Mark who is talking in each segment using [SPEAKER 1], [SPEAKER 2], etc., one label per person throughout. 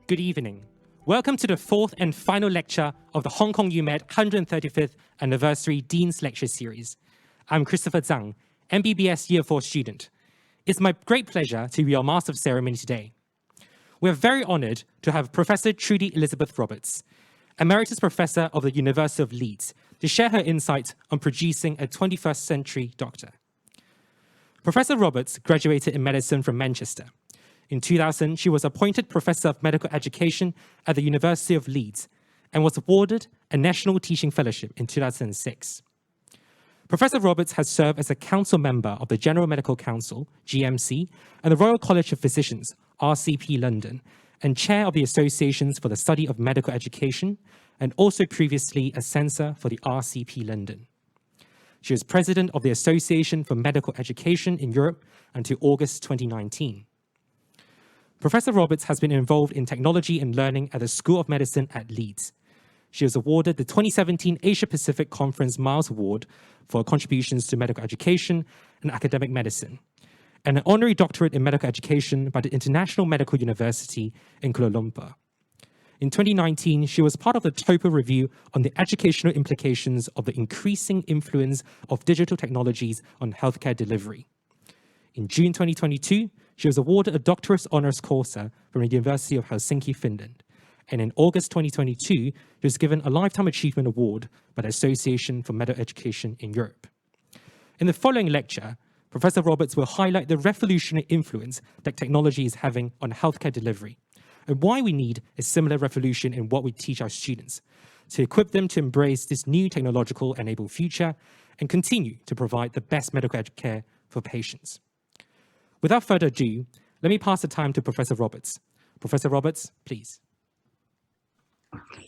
[SPEAKER 1] Good evening. Welcome to the fourth and final lecture of the HKUMed 135th Anniversary Dean's Lecture Series. I'm Christopher Zhang, MBBS Year 4 student. It's my great pleasure to be your Master of Ceremony today. We're very honored to have Professor Trudie E Roberts, Emeritus Professor of the University of Leeds, to share her insights on producing a 21st century doctor. Professor Roberts graduated in medicine from Manchester. In 2000, she was appointed Professor of Medical Education at the University of Leeds and was awarded a National Teaching Fellowship in 2006. Professor Roberts has served as a council member of the General Medical Council, GMC, and the Royal College of Physicians, RCP London, and chair of the Associations for the Study of Medical Education, and also previously a censor for the RCP London. She was president of the Association for Medical Education in Europe until August 2019. Professor Roberts has been involved in technology and learning at the School of Medicine at Leeds. She was awarded the 2017 Asia Pacific Conference Miles Award for contributions to medical education and academic medicine, and an honorary doctorate in medical education by the International Medical University in Kuala Lumpur. In 2019, she was part of the TOPA review on the educational implications of the increasing influence of digital technologies on healthcare delivery. In June 2022, she was awarded a doctorate honoris causa from the University of Helsinki, Finland. And in August 2022, she was given a Lifetime Achievement Award by the Association for Medical Education in Europe. In the following lecture, Professor Roberts will highlight the revolutionary influence that technology is having on healthcare delivery, and why we need a similar revolution in what we teach our students, to equip them to embrace this new technological enabled future and continue to provide the best medical care for patients. Without further ado, let me pass the time to Professor Roberts. Professor Roberts, please.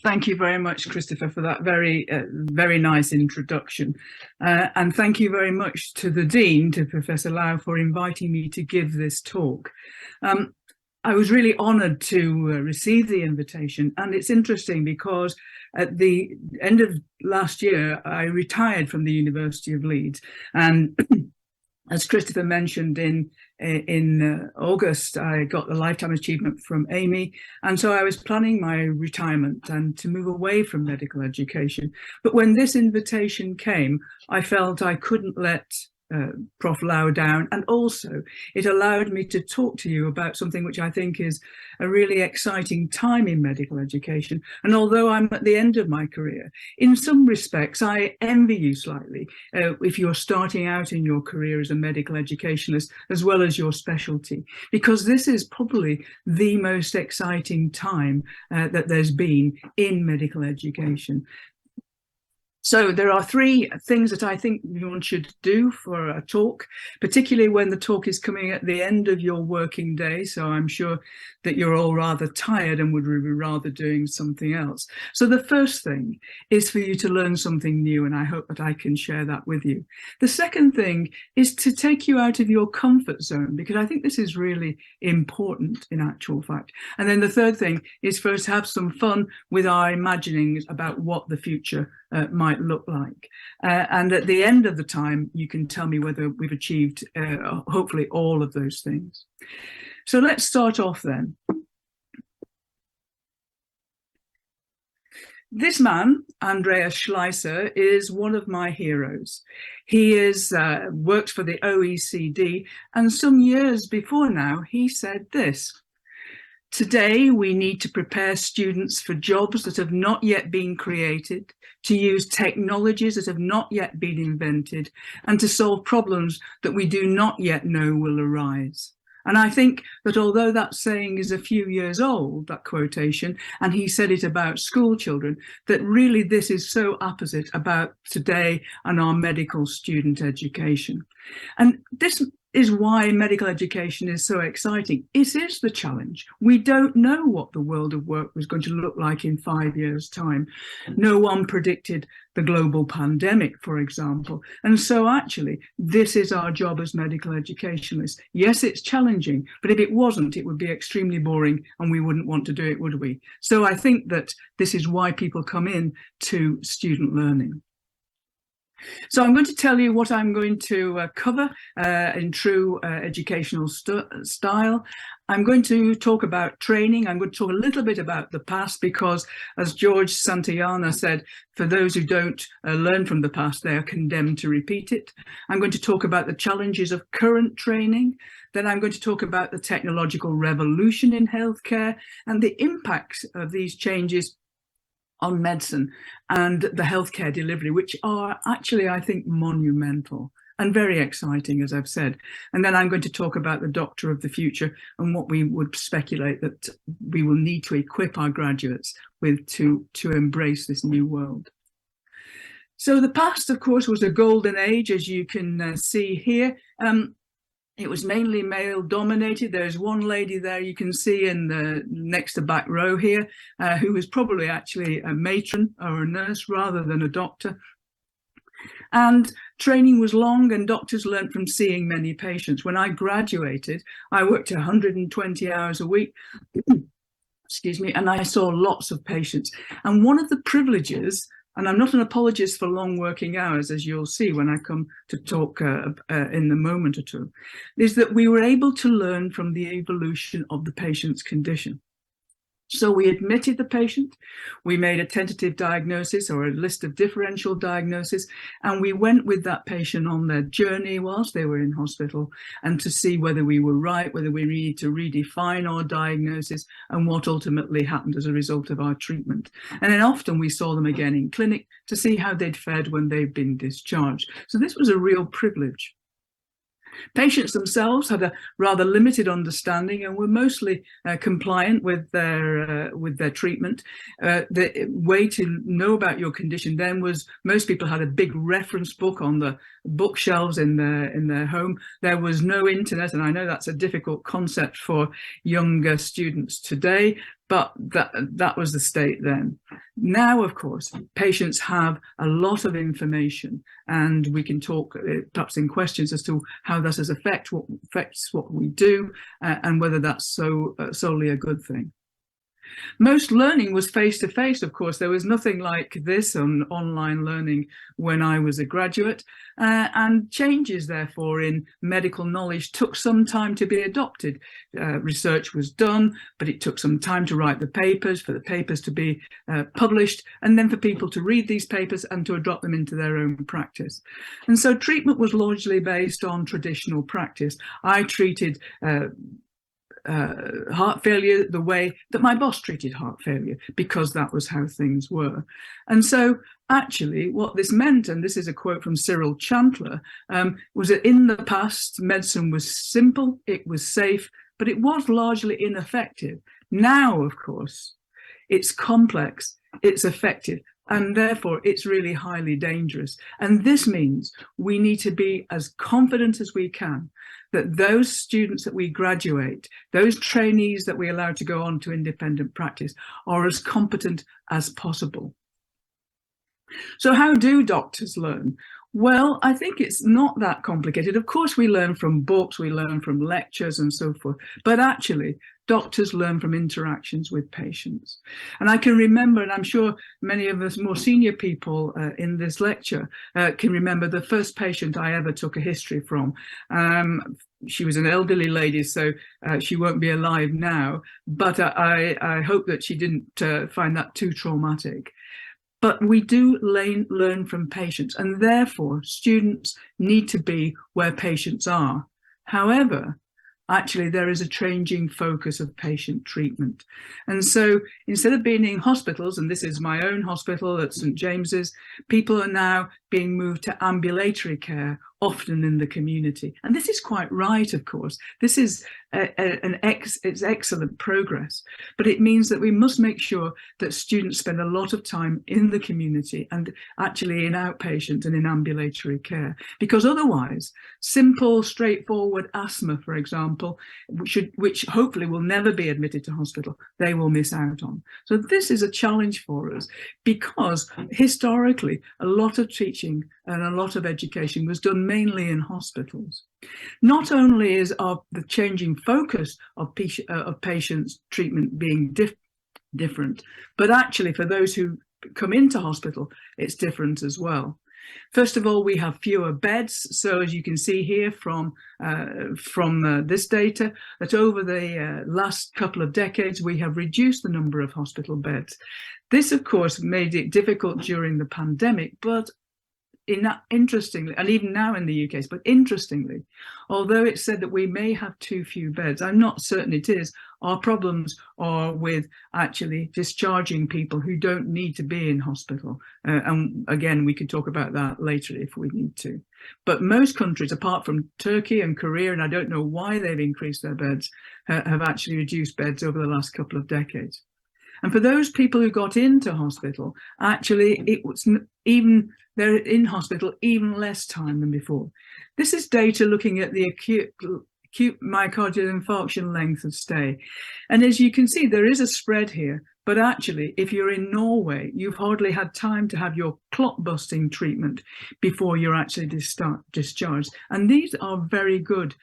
[SPEAKER 2] Thank you very much, Christopher, for that very nice introduction. And thank you very much to the Dean, to Professor Lau, for inviting me to give this talk. I was really honoured to receive the invitation, and it's interesting because at the end of last year, I retired from the University of Leeds, and as Christopher mentioned, in August, I got the Lifetime Achievement from Amy. And so I was planning my retirement and to move away from medical education. But when this invitation came, I felt I couldn't let Prof. Lau down, and also it allowed me to talk to you about something which I think is a really exciting time in medical education. And although I'm at the end of my career, in some respects I envy you slightly if you're starting out in your career as a medical educationist as well as your specialty, because this is probably the most exciting time that there's been in medical education. So there are three things that I think one should do for a talk, particularly when the talk is coming at the end of your working day. So I'm sure that you're all rather tired and would be rather doing something else. So the first thing is for you to learn something new, and I hope that I can share that with you. The second thing is to take you out of your comfort zone, because I think this is really important in actual fact. And then the third thing is for us to have some fun with our imaginings about what the future might look like. And at the end of the time, you can tell me whether we've achieved hopefully all of those things. So let's start off then. This man, Andreas Schleicher, is one of my heroes. He is worked for the OECD, and some years before now, he said this: "Today, we need to prepare students for jobs that have not yet been created, to use technologies that have not yet been invented, and to solve problems that we do not yet know will arise." And I think that although that saying is a few years old, that quotation, and he said it about school children, that really this is so opposite about today and our medical student education. And this is why medical education is so exciting. It is the challenge. We don't know what the world of work was going to look like in 5 years' time. No one predicted the global pandemic, for example. And so actually, this is our job as medical educationalists. Yes, it's challenging, but if it wasn't, it would be extremely boring and we wouldn't want to do it, would we? So I think that this is why people come in to student learning. So I'm going to tell you what I'm going to cover in true educational style. I'm going to talk about training. I'm going to talk a little bit about the past because, as George Santayana said, for those who don't learn from the past, they are condemned to repeat it. I'm going to talk about the challenges of current training. Then I'm going to talk about the technological revolution in healthcare and the impacts of these changes on medicine and the healthcare delivery, which are actually, I think, monumental and very exciting, as I've said. And then I'm going to talk about the doctor of the future and what we would speculate that we will need to equip our graduates with to embrace this new world. So the past, of course, was a golden age, as you can see here. It was mainly male dominated. There's one lady there you can see in the next to back row here, who was probably actually a matron or a nurse rather than a doctor. And training was long and doctors learned from seeing many patients. When I graduated, I worked 120 hours a week, excuse me, and I saw lots of patients. And one of the privileges, and I'm not an apologist for long working hours, as you'll see when I come to talk in a moment or two, is that we were able to learn from the evolution of the patient's condition. So we admitted the patient, we made a tentative diagnosis or a list of differential diagnoses, and we went with that patient on their journey whilst they were in hospital and to see whether we were right, whether we needed to redefine our diagnosis and what ultimately happened as a result of our treatment. And then often we saw them again in clinic to see how they'd fared when they'd been discharged. So this was a real privilege. Patients themselves had a rather limited understanding and were mostly compliant with their treatment. The way to know about your condition then was most people had a big reference book on the bookshelves in their home. There was no internet, and I know that's a difficult concept for younger students today, but that was the state then. Now, of course, patients have a lot of information, and we can talk perhaps in questions as to how that has affects what we do and whether that's solely a good thing. Most learning was face-to-face, of course. There was nothing like this on online learning when I was a graduate, and changes, therefore, in medical knowledge took some time to be adopted. Research was done, but it took some time to write the papers, for the papers to be published, and then for people to read these papers and to adopt them into their own practice. And so treatment was largely based on traditional practice. I treated heart failure the way that my boss treated heart failure, because that was how things were. And so actually what this meant, and this is a quote from Cyril Chandler, was that in the past medicine was simple, it was safe, but it was largely ineffective. Now, of course, it's complex, it's effective, and therefore it's really highly dangerous. And this means we need to be as confident as we can that those students that we graduate, those trainees that we allow to go on to independent practice, are as competent as possible. So how do doctors learn? Well, I think it's not that complicated. Of course, we learn from books, we learn from lectures and so forth, but actually doctors learn from interactions with patients. And I can remember, and I'm sure many of us more senior people in this lecture can remember the first patient I ever took a history from. She was an elderly lady, so she won't be alive now, but I hope that she didn't find that too traumatic. But we do learn from patients, and therefore students need to be where patients are. However, actually there is a changing focus of patient treatment. And so instead of being in hospitals, and this is my own hospital at St James's, people are now being moved to ambulatory care, often in the community. And this is quite right, of course. This is it's excellent progress, but it means that we must make sure that students spend a lot of time in the community and actually in outpatient and in ambulatory care, because otherwise simple, straightforward asthma, for example, which hopefully will never be admitted to hospital, they will miss out on. So this is a challenge for us, because historically a lot of teaching and a lot of education was done mainly in hospitals. Not only is the changing focus of patients' treatment being different, but actually for those who come into hospital, it's different as well. First of all, we have fewer beds. So as you can see here from this data, that over the last couple of decades, we have reduced the number of hospital beds. This, of course, made it difficult during the pandemic, but interestingly, and even now in the UK, but interestingly, although it's said that we may have too few beds, I'm not certain it is. Our problems are with actually discharging people who don't need to be in hospital. And again, we could talk about that later if we need to. But most countries, apart from Turkey and Korea, and I don't know why they've increased their beds, have actually reduced beds over the last couple of decades. And for those people who got into hospital, actually, it was even they're in hospital even less time than before. This is data looking at the acute myocardial infarction length of stay. And as you can see, there is a spread here. But actually, if you're in Norway, you've hardly had time to have your clot busting treatment before you're actually discharged. And these are very good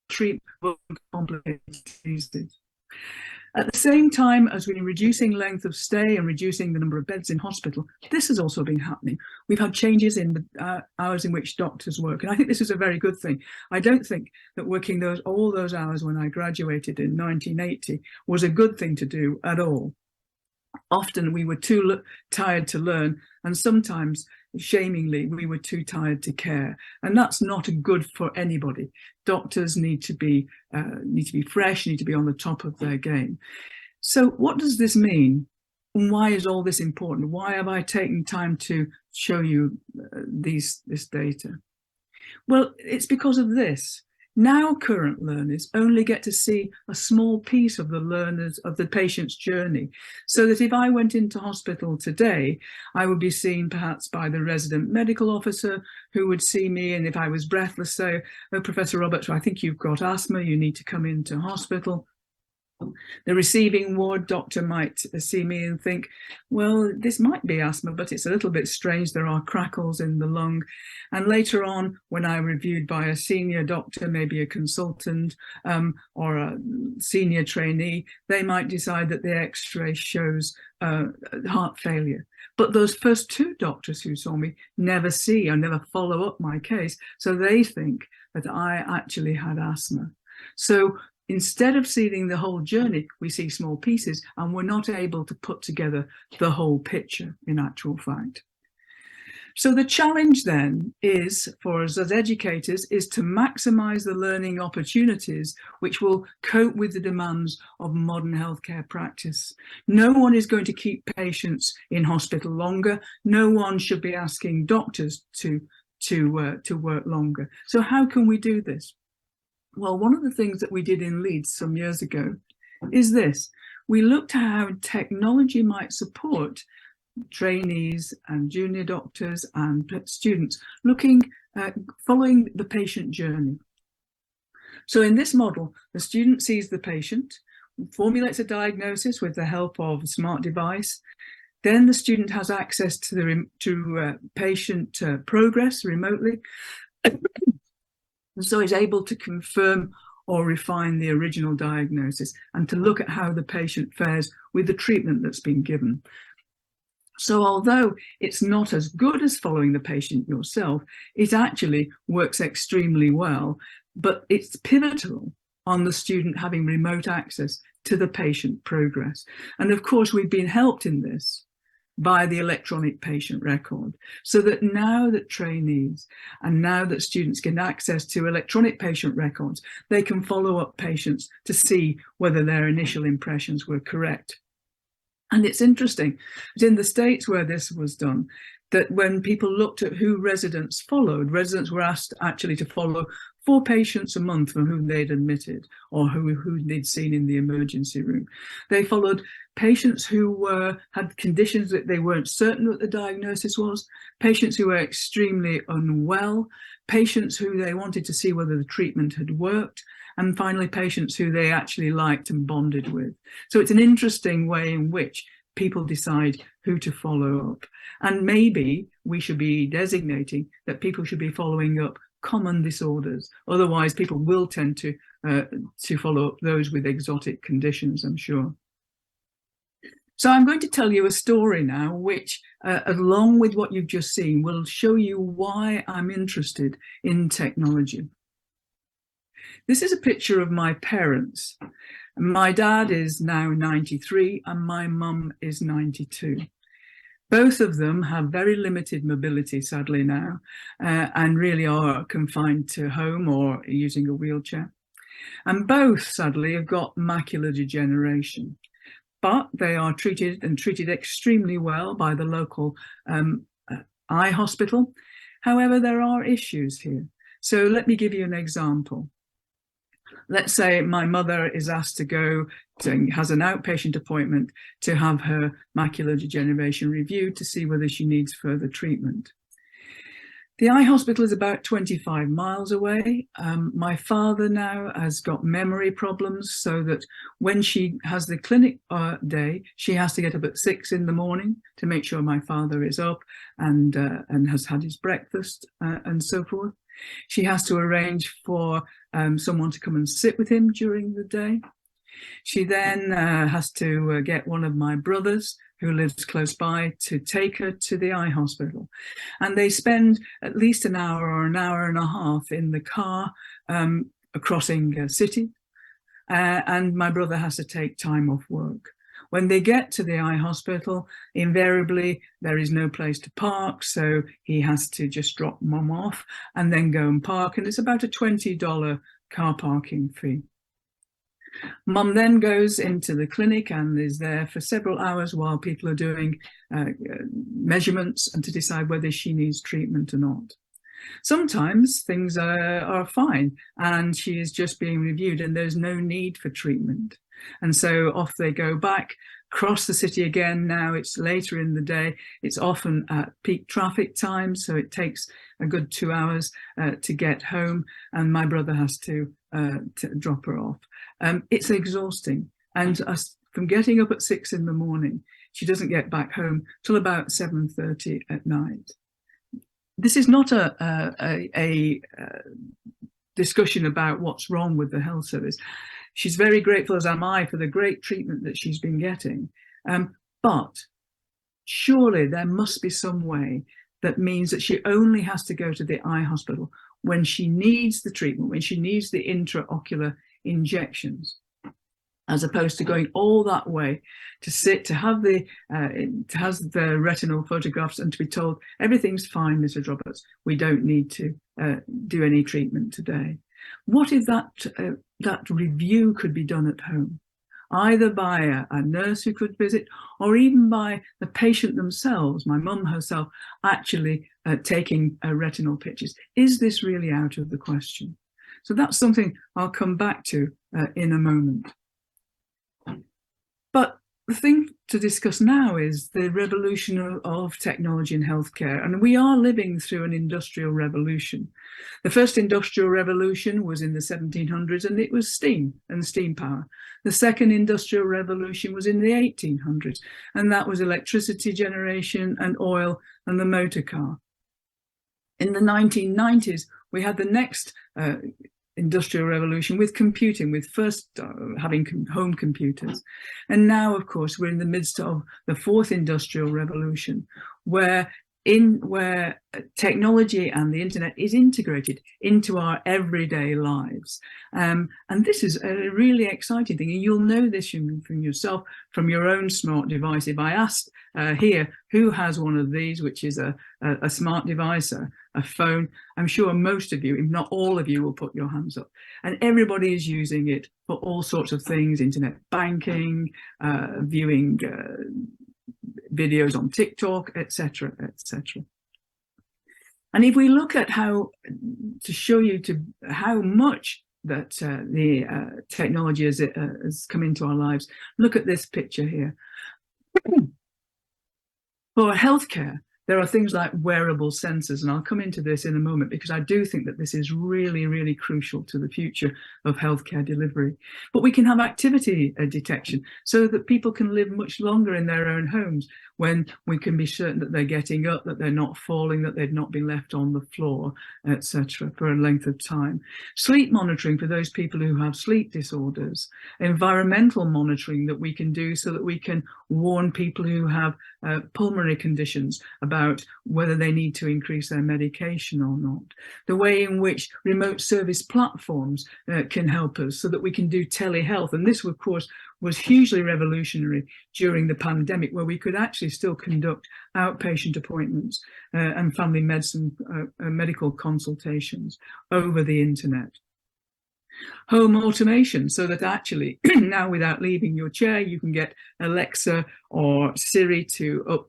[SPEAKER 2] treatment complicated diseases. At the same time as we're reducing length of stay and reducing the number of beds in hospital, this has also been happening. We've had changes in the hours in which doctors work, and I think this is a very good thing. I don't think that working all those hours when I graduated in 1980 was a good thing to do at all. Often we were too tired to learn, and sometimes, shamingly, we were too tired to care, and that's not good for anybody. Doctors need to be fresh, need to be on the top of their game. So what does this mean? And why is all this important? Why have I taken time to show you this data? Well, it's because of this. Now current learners only get to see a small piece of the patient's journey. So that if I went into hospital today, I would be seen perhaps by the resident medical officer who would see me, and if I was breathless, say, "Oh, Professor Roberts, I think you've got asthma, you need to come into hospital." The receiving ward doctor might see me and think, well, this might be asthma, but it's a little bit strange. There are crackles in the lung. And later on, when I'm reviewed by a senior doctor, maybe a consultant or a senior trainee, they might decide that the X-ray shows heart failure. But those first two doctors who saw me never see or never follow up my case. So they think that I actually had asthma. So instead of seeing the whole journey, we see small pieces, and we're not able to put together the whole picture in actual fact. So the challenge then is, for us as educators, is to maximize the learning opportunities which will cope with the demands of modern healthcare practice. No one is going to keep patients in hospital longer. No one should be asking doctors to work longer. So how can we do this? Well, one of the things that we did in Leeds some years ago is this. We looked at how technology might support trainees and junior doctors and students following the patient journey. So in this model, the student sees the patient, formulates a diagnosis with the help of a smart device. Then the student has access to patient progress remotely. And so is able to confirm or refine the original diagnosis and to look at how the patient fares with the treatment that's been given. So although it's not as good as following the patient yourself, it actually works extremely well, but it's pivotal on the student having remote access to the patient progress. And of course, we've been helped in this by the electronic patient record, so that now that trainees and now that students get access to electronic patient records, they can follow up patients to see whether their initial impressions were correct. And it's interesting that in the States where this was done, that when people looked at who residents followed, residents were asked actually to follow 4 patients a month from whom they'd admitted or who they'd seen in the emergency room. They followed patients who had conditions that they weren't certain what the diagnosis was, patients who were extremely unwell, patients who they wanted to see whether the treatment had worked, and finally patients who they actually liked and bonded with. So it's an interesting way in which people decide who to follow up. And maybe we should be designating that people should be following up common disorders. Otherwise, people will tend to follow up those with exotic conditions, I'm sure. So I'm going to tell you a story now, which, along with what you've just seen, will show you why I'm interested in technology. This is a picture of my parents. My dad is now 93 and my mum is 92. Both of them have very limited mobility, sadly now, and really are confined to home or using a wheelchair. And both, sadly, have got macular degeneration. But they are treated extremely well by the local eye hospital. However, there are issues here. So let me give you an example. Let's say my mother is asked to go to, has an outpatient appointment to have her macular degeneration reviewed to see whether she needs further treatment. The eye hospital is about 25 miles away. My father now has got memory problems, so that when she has the clinic day, she has to get up at 6 in the morning to make sure my father is up and has had his breakfast and so forth. She has to arrange for someone to come and sit with him during the day. She then has to get one of my brothers who lives close by to take her to the eye hospital. And they spend at least an hour or an hour and a half in the car crossing a city. And my brother has to take time off work. When they get to the eye hospital, invariably there is no place to park, so he has to just drop mum off and then go and park, and it's about a $20 car parking fee. Mum then goes into the clinic and is there for several hours while people are doing measurements and to decide whether she needs treatment or not. Sometimes things are fine and she is just being reviewed and there's no need for treatment. And so off they go back, cross the city again. Now it's later in the day. It's often at peak traffic time, so it takes a good 2 hours to get home, and my brother has to drop her off. It's exhausting, and from getting up at 6 in the morning, she doesn't get back home till about 7:30 at night. This is not a discussion about what's wrong with the health service. She's very grateful, as am I, for the great treatment that she's been getting. But surely there must be some way that means that she only has to go to the eye hospital when she needs the treatment, when she needs the intraocular injections, as opposed to going all that way to sit, to have the retinal photographs and to be told, everything's fine, Mrs. Roberts, we don't need to do any treatment today. What if that review could be done at home, either by a nurse who could visit, or even by the patient themselves, my mum herself, actually taking retinal pictures? Is this really out of the question? So that's something I'll come back to in a moment. But the thing to discuss now is the revolution of technology in healthcare. And we are living through an industrial revolution. The first industrial revolution was in the 1700s, and it was steam and steam power. The second industrial revolution was in the 1800s, and that was electricity generation and oil and the motor car. In the 1990s, we had the next industrial revolution with computing, with first having home computers. And now, of course, we're in the midst of the fourth industrial revolution, where technology and the internet is integrated into our everyday lives. And this is a really exciting thing. And you'll know this from yourself, from your own smart device. If I asked here, who has one of these, which is a smart device, a phone, I'm sure most of you, if not all of you, will put your hands up. And everybody is using it for all sorts of things: internet banking, viewing videos on TikTok, etc., etc. And if we look at how, to show you how much that the technology has come into our lives, look at this picture here. For healthcare, there are things like wearable sensors, and I'll come into this in a moment because I do think that this is really, really crucial to the future of healthcare delivery. But we can have activity detection so that people can live much longer in their own homes. when we can be certain that they're getting up, that they're not falling, that they've not been left on the floor, etc., for a length of time. Sleep monitoring for those people who have sleep disorders. Environmental monitoring that we can do so that we can warn people who have pulmonary conditions about whether they need to increase their medication or not. The way in which remote service platforms can help us so that we can do telehealth. And this, of course, was hugely revolutionary during the pandemic, where we could actually still conduct outpatient appointments and family medicine medical consultations over the internet. Home automation, so that actually now, without leaving your chair, you can get Alexa or Siri to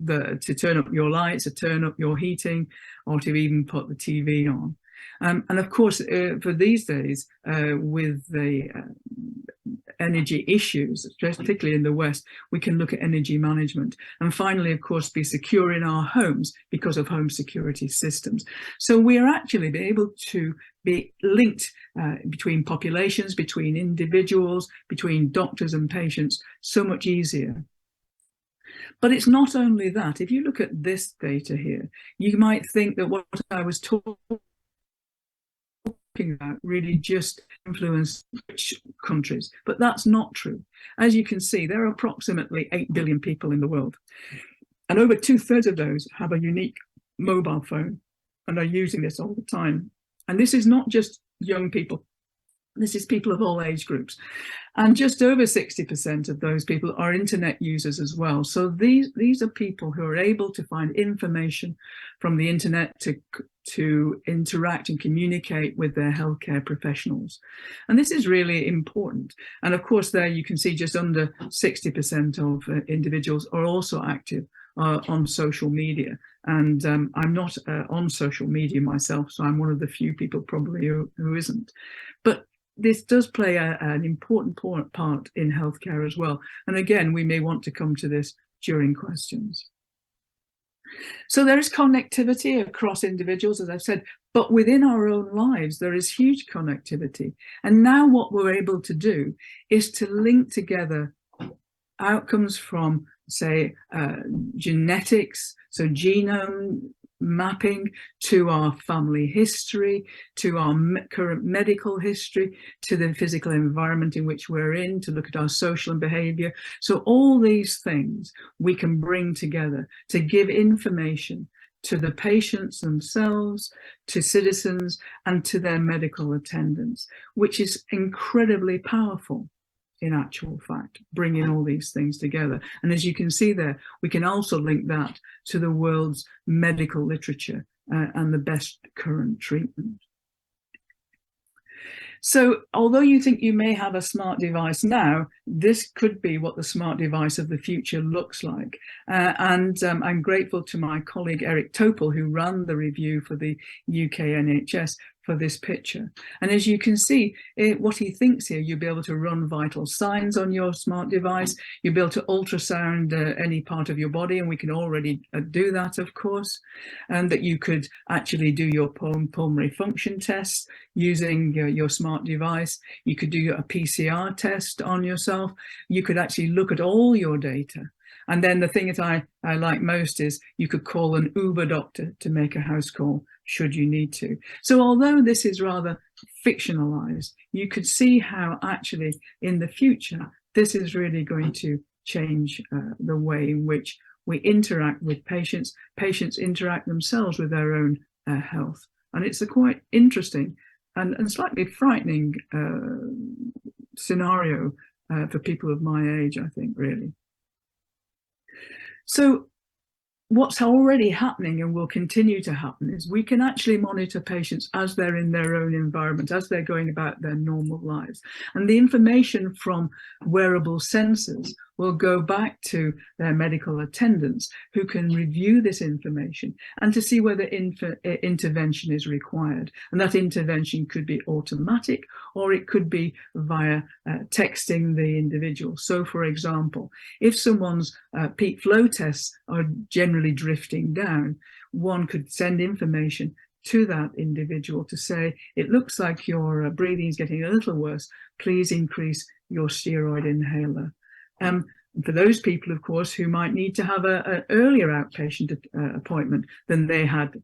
[SPEAKER 2] turn up your lights, to turn up your heating, or to even put the TV on. And of course, for these days, with the energy issues, particularly in the West, we can look at energy management. And finally, of course, be secure in our homes because of home security systems. So we are actually able to be linked between populations, between individuals, between doctors and patients, so much easier. But it's not only that. If you look at this data here, you might think that what I was talking about really just influence rich countries, but that's not true. As you can see, there are approximately 8 billion people in the world, and over 2/3 of those have a unique mobile phone and are using this all the time. And this is not just young people, this is people of all age groups, and just over 60% of those people are internet users as well. So these are people who are able to find information from the internet to interact and communicate with their healthcare professionals. And this is really important. And of course, there you can see just under 60% of individuals are also active on social media. And I'm not on social media myself, so I'm one of the few people probably who isn't. But this does play an important part in healthcare as well. And again, we may want to come to this during questions. So there is connectivity across individuals, as I've said, but within our own lives, there is huge connectivity. And now what we're able to do is to link together outcomes from, say, genetics, so genome mapping, to our family history, to our current medical history, to the physical environment in which we're in, to look at our social and behavior. So all these things we can bring together to give information to the patients themselves, to citizens, and to their medical attendants, which is incredibly powerful. In actual fact, bringing all these things together. And as you can see there, we can also link that to the world's medical literature and the best current treatment. So although you think you may have a smart device now, this could be what the smart device of the future looks like. I'm grateful to my colleague Eric Topol, who ran the review for the UK NHS, for this picture. And as you can see, what he thinks here, you'll be able to run vital signs on your smart device, you'll be able to ultrasound any part of your body, and we can already do that, of course, and that you could actually do your pulmonary function tests using your smart device. You could do a PCR test on yourself. You could actually look at all your data. And then the thing that I like most is you could call an Uber doctor to make a house call should you need to. So although this is rather fictionalized, you could see how actually in the future, this is really going to change the way in which we interact with patients. Patients interact themselves with their own health. And it's a quite interesting and slightly frightening scenario for people of my age, I think, really. So what's already happening and will continue to happen is we can actually monitor patients as they're in their own environment, as they're going about their normal lives. And the information from wearable sensors will go back to their medical attendants, who can review this information and to see whether intervention is required. And that intervention could be automatic, or it could be via texting the individual. So, for example, if someone's peak flow tests are generally drifting down, one could send information to that individual to say, it looks like your breathing is getting a little worse, please increase your steroid inhaler. For those people, of course, who might need to have an earlier outpatient appointment than they had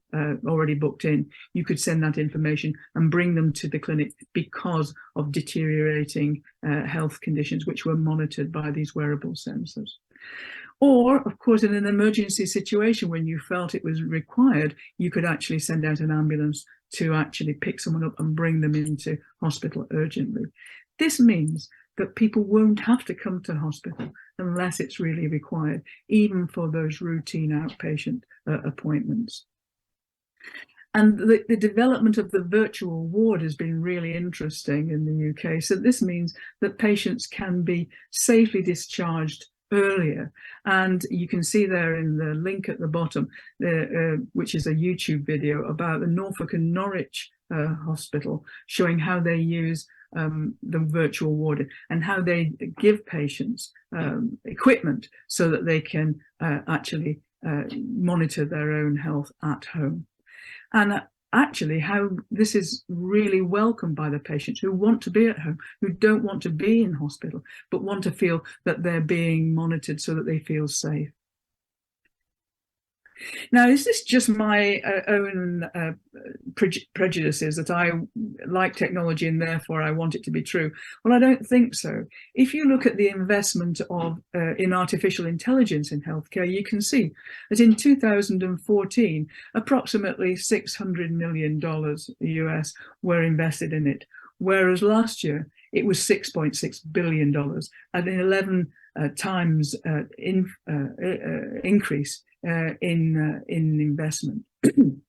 [SPEAKER 2] already booked in, you could send that information and bring them to the clinic because of deteriorating health conditions, which were monitored by these wearable sensors. Or, of course, in an emergency situation when you felt it was required, you could actually send out an ambulance to actually pick someone up and bring them into hospital urgently. This means that people won't have to come to hospital unless it's really required, even for those routine outpatient appointments. And the development of the virtual ward has been really interesting in the UK. So this means that patients can be safely discharged earlier. And you can see there in the link at the bottom, which is a YouTube video about the Norfolk and Norwich Hospital, showing how they use the virtual ward and how they give patients equipment so that they can actually monitor their own health at home. And actually how this is really welcomed by the patients who want to be at home, who don't want to be in hospital, but want to feel that they're being monitored so that they feel safe. Now, is this just my own prejudices that I like technology and therefore I want it to be true? Well, I don't think so. If you look at the investment of in artificial intelligence in healthcare, you can see that in 2014, approximately $600 million US were invested in it, whereas last year it was $6.6 billion, and an 11 times increase in investment. And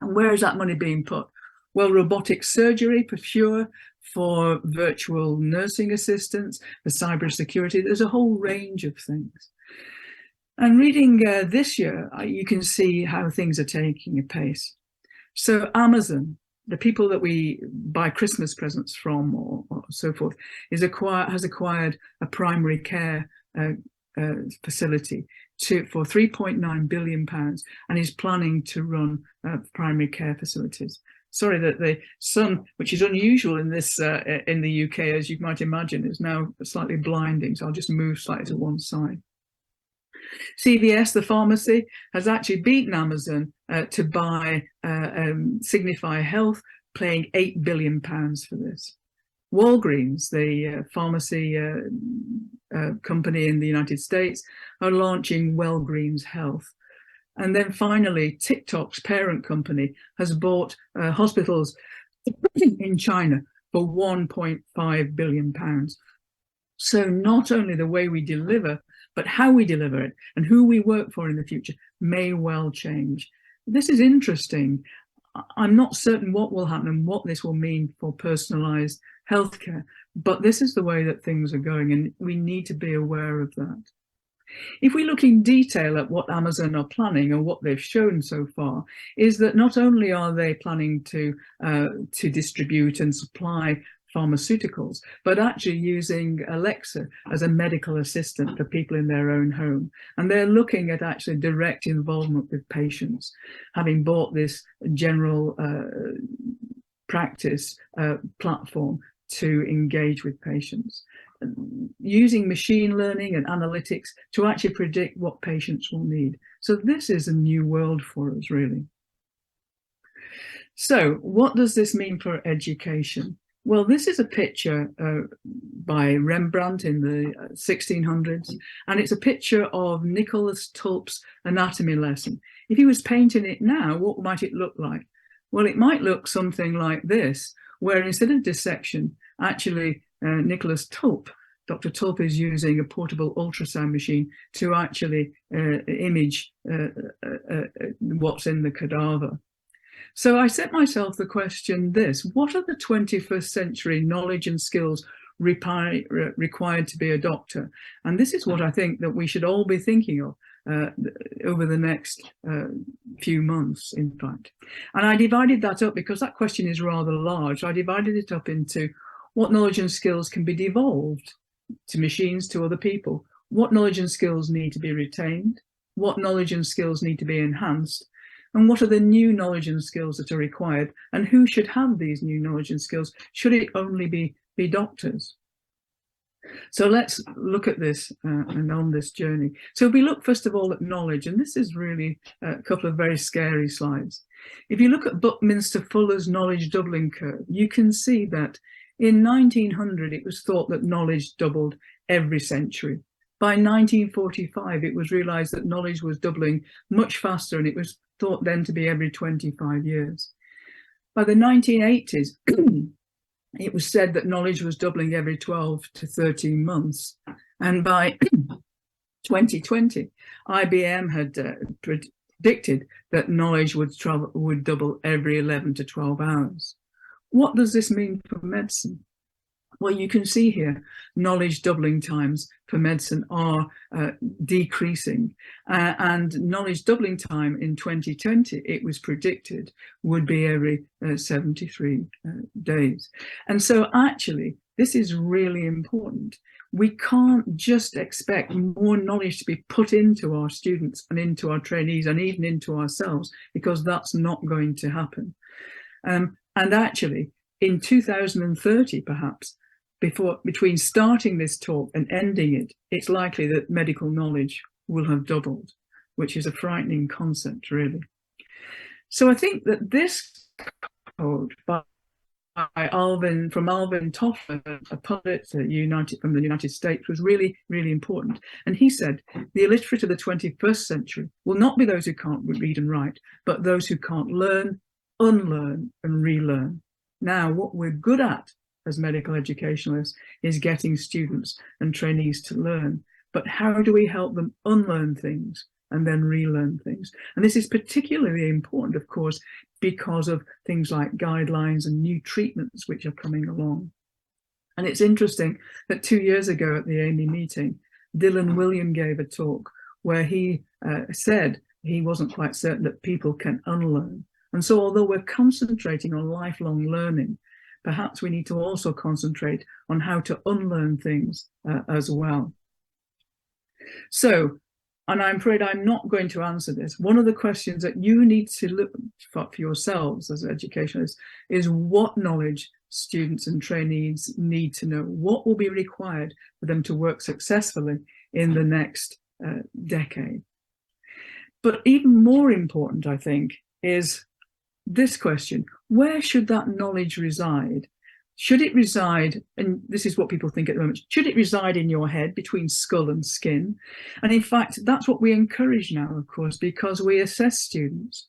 [SPEAKER 2] where is that money being put? Well, robotic surgery for sure, for virtual nursing assistants, for cybersecurity. There's a whole range of things. And reading this year, you can see how things are taking a pace. So Amazon, the people that we buy Christmas presents from or so forth, has acquired a primary care facility for £3.9 billion and is planning to run primary care facilities. Sorry that the sun, which is unusual in this in the UK, as you might imagine, is now slightly blinding. So I'll just move slightly to one side. CVS, the pharmacy, has actually beaten Amazon to buy Signify Health, paying £8 billion for this. Walgreens, the pharmacy company in the United States, are launching Walgreens Health. And then finally, TikTok's parent company has bought hospitals in China for £1.5 billion. So not only the way we deliver, but how we deliver it and who we work for in the future may well change. This is interesting. I'm not certain what will happen and what this will mean for personalized healthcare, but this is the way that things are going, and we need to be aware of that. If we look in detail at what Amazon are planning and what they've shown so far, is that not only are they planning to distribute and supply pharmaceuticals, but actually using Alexa as a medical assistant for people in their own home. And they're looking at actually direct involvement with patients, having bought this general practice platform to engage with patients, using machine learning and analytics to actually predict what patients will need. So this is a new world for us, really. So what does this mean for education? Well, this is a picture by Rembrandt in the 1600s, and it's a picture of Nicholas Tulp's anatomy lesson. If he was painting it now, what might it look like? Well, it might look something like this, where instead of dissection, actually Nicholas Tulp, Dr. Tulp, is using a portable ultrasound machine to actually image what's in the cadaver. So I set myself the question this: what are the 21st century knowledge and skills required to be a doctor? And this is what I think that we should all be thinking of over the next few months, in fact. And I divided that up because that question is rather large. I divided it up into what knowledge and skills can be devolved to machines, to other people, what knowledge and skills need to be retained, what knowledge and skills need to be enhanced, and what are the new knowledge and skills that are required, and who should have these new knowledge and skills? Should it only be doctors? So let's look at this and on this journey. So we look first of all at knowledge, and this is really a couple of very scary slides. If you look at Buckminster Fuller's knowledge doubling curve, you can see that in 1900 it was thought that knowledge doubled every century. By 1945 it was realized that knowledge was doubling much faster, and it was thought then to be every 25 years. By the 1980s it was said that knowledge was doubling every 12 to 13 months. And by 2020, IBM had predicted that knowledge would double every 11 to 12 hours. What does this mean for medicine? Well, you can see here, knowledge doubling times for medicine are decreasing, and knowledge doubling time in 2020, it was predicted, would be every 73 days. And so actually, this is really important. We can't just expect more knowledge to be put into our students and into our trainees and even into ourselves, because that's not going to happen. And actually, in 2030, perhaps, between starting this talk and ending it, it's likely that medical knowledge will have doubled, which is a frightening concept, really. So I think that this quote from Alvin Toffler, a poet from the United States, was really, really important. And he said, the illiterate of the 21st century will not be those who can't read and write, but those who can't learn, unlearn, and relearn. Now, what we're good at as medical educationalists is getting students and trainees to learn. But how do we help them unlearn things and then relearn things? And this is particularly important, of course, because of things like guidelines and new treatments which are coming along. And it's interesting that 2 years ago at the AAMI meeting, Dylan William gave a talk where he said he wasn't quite certain that people can unlearn. And so although we're concentrating on lifelong learning, perhaps we need to also concentrate on how to unlearn things as well. So, and I'm afraid I'm not going to answer this. One of the questions that you need to look for yourselves as educationalists is what knowledge students and trainees need to know. What will be required for them to work successfully in the next decade? But even more important, I think, is this question: where should that knowledge reside? Should it reside, and this is what people think at the moment, should it reside in your head between skull and skin? And in fact, that's what we encourage now, of course, because we assess students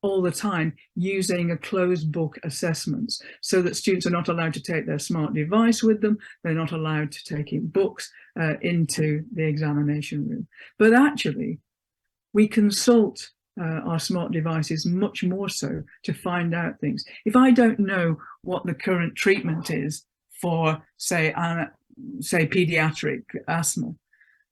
[SPEAKER 2] all the time using a closed book assessments, so that students are not allowed to take their smart device with them. They're not allowed to take in books into the examination room. But actually, we consult our smart devices much more so to find out things. If I don't know what the current treatment is for, say pediatric asthma,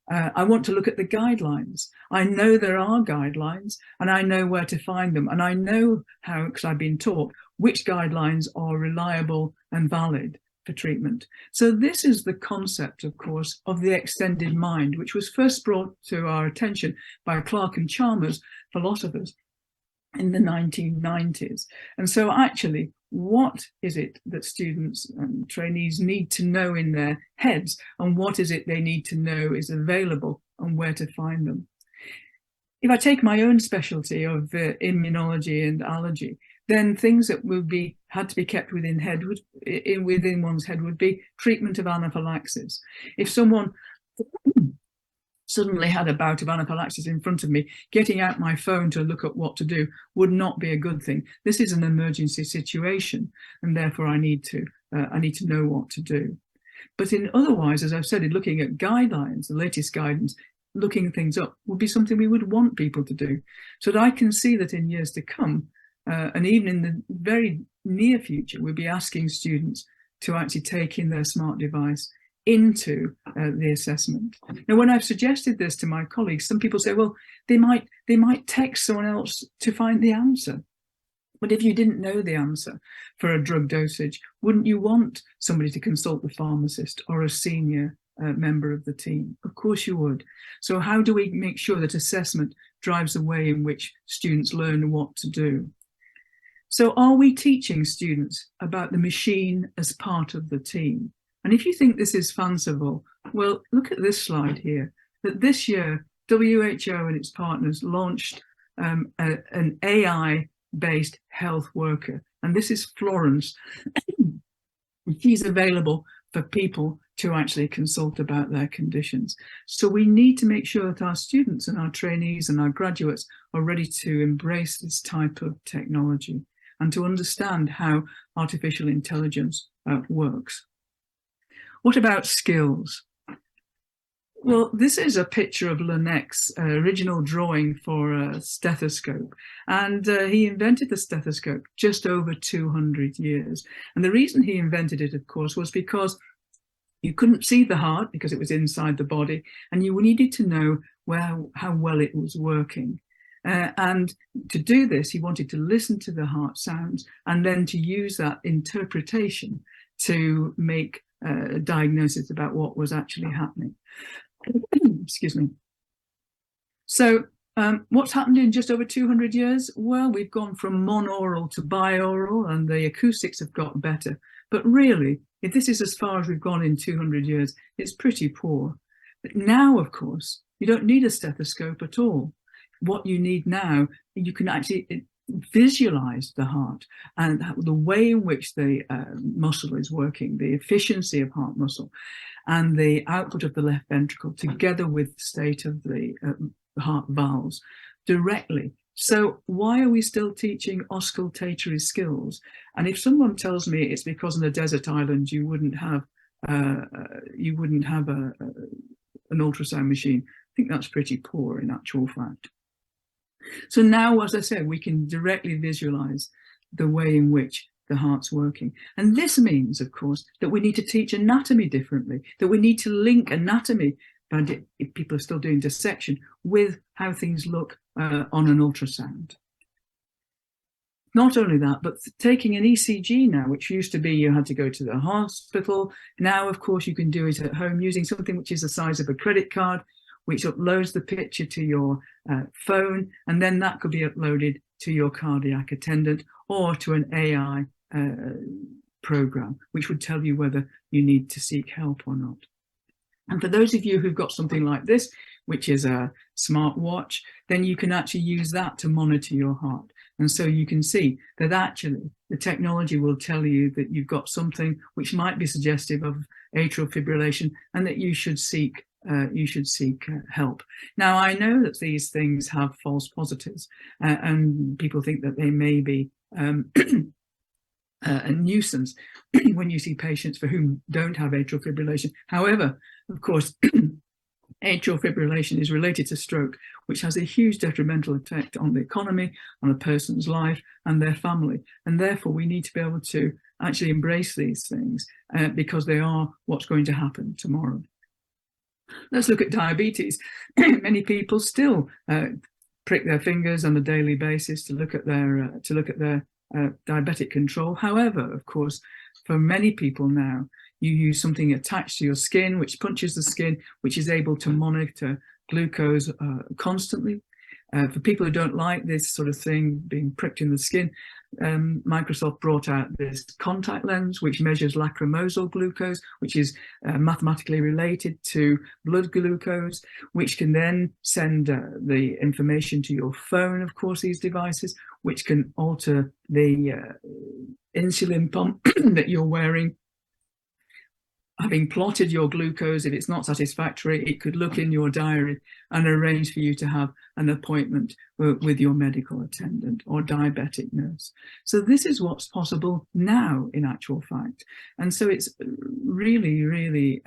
[SPEAKER 2] I want to look at the guidelines. I know there are guidelines and I know where to find them. And I know how, because I've been taught, which guidelines are reliable and valid for treatment. So this is the concept, of course, of the extended mind, which was first brought to our attention by Clark and Chalmers philosophers in the 1990s. And so actually, what is it that students and trainees need to know in their heads, and what is it they need to know is available and where to find them? If I take my own specialty of immunology and allergy, then things that would be had to be kept within one's head would be treatment of anaphylaxis. If someone suddenly had a bout of anaphylaxis in front of me, getting out my phone to look at what to do would not be a good thing. This is an emergency situation, and therefore I need to know what to do. But in otherwise, as I've said, looking at guidelines, the latest guidance, looking things up would be something we would want people to do. So that I can see that in years to come, and even in the very near future, we'll be asking students to actually take in their smart device into the assessment. Now, when I've suggested this to my colleagues, some people say, well, they might text someone else to find the answer. But if you didn't know the answer for a drug dosage, wouldn't you want somebody to consult the pharmacist or a senior member of the team? Of course you would. So how do we make sure that assessment drives the way in which students learn what to do? So are we teaching students about the machine as part of the team? And if you think this is fanciful, well, look at this slide here, that this year, WHO and its partners launched an AI-based health worker. And this is Florence. She's available for people to actually consult about their conditions. So we need to make sure that our students and our trainees and our graduates are ready to embrace this type of technology and to understand how artificial intelligence works. What about skills? Well, this is a picture of Lennec's original drawing for a stethoscope. And he invented the stethoscope just over 200 years. And the reason he invented it, of course, was because you couldn't see the heart because it was inside the body, and you needed to know how well it was working. And to do this, he wanted to listen to the heart sounds and then to use that interpretation to make a diagnosis about what was actually happening. Excuse me. So what's happened in just over 200 years? Well, we've gone from monaural to binaural, and the acoustics have got better. But really, if this is as far as we've gone in 200 years, it's pretty poor. But now, of course, you don't need a stethoscope at all. What you need now, you can actually visualize the heart and the way in which the muscle is working, the efficiency of heart muscle, and the output of the left ventricle together with the state of the heart valves directly. So why are we still teaching auscultatory skills? And if someone tells me it's because on a desert island you wouldn't have an ultrasound machine, I think that's pretty poor in actual fact. So now, as I said, we can directly visualize the way in which the heart's working. And this means, of course, that we need to teach anatomy differently, that we need to link anatomy, and if people are still doing dissection, with how things look on an ultrasound. Not only that, but taking an ECG now, which used to be you had to go to the hospital. Now, of course, you can do it at home using something which is the size of a credit card, which uploads the picture to your phone, and then that could be uploaded to your cardiac attendant or to an AI program, which would tell you whether you need to seek help or not. And for those of you who've got something like this, which is a smartwatch, then you can actually use that to monitor your heart. And so you can see that actually the technology will tell you that you've got something which might be suggestive of atrial fibrillation and that you should seek help. Now, I know that these things have false positives and people think that they may be a nuisance when you see patients for whom don't have atrial fibrillation. However, of course, atrial fibrillation is related to stroke, which has a huge detrimental effect on the economy, on a person's life and their family. And therefore, we need to be able to actually embrace these things because they are what's going to happen tomorrow. Let's look at diabetes. Many people still prick their fingers on a daily basis to look at their diabetic control. However, of course, for many people now, you use something attached to your skin, which punches the skin, which is able to monitor glucose constantly. For people who don't like this sort of thing being pricked in the skin, Microsoft brought out this contact lens, which measures lacrimosal glucose, which is mathematically related to blood glucose, which can then send the information to your phone, of course, these devices, which can alter the insulin pump that you're wearing. Having plotted your glucose, if it's not satisfactory, it could look in your diary and arrange for you to have an appointment with your medical attendant or diabetic nurse. So this is what's possible now, in actual fact. And so it's really, really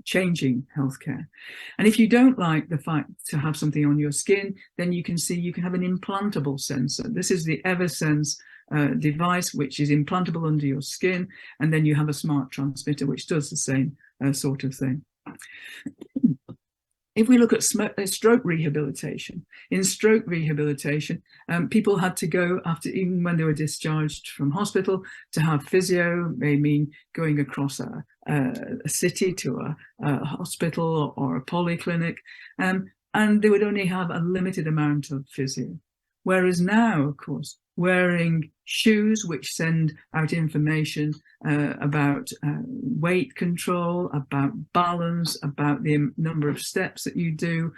[SPEAKER 2] changing healthcare. And if you don't like the fact to have something on your skin, then you can see you can have an implantable sensor. This is the Eversense device, which is implantable under your skin, and then you have a smart transmitter which does the same sort of thing. If we look at stroke rehabilitation, in stroke rehabilitation, people had to go after, even when they were discharged from hospital, to have physio. May mean going across a city to a hospital or a polyclinic, and they would only have a limited amount of physio. Whereas now, of course, wearing shoes which send out information about weight control, about balance, about the number of steps that you do,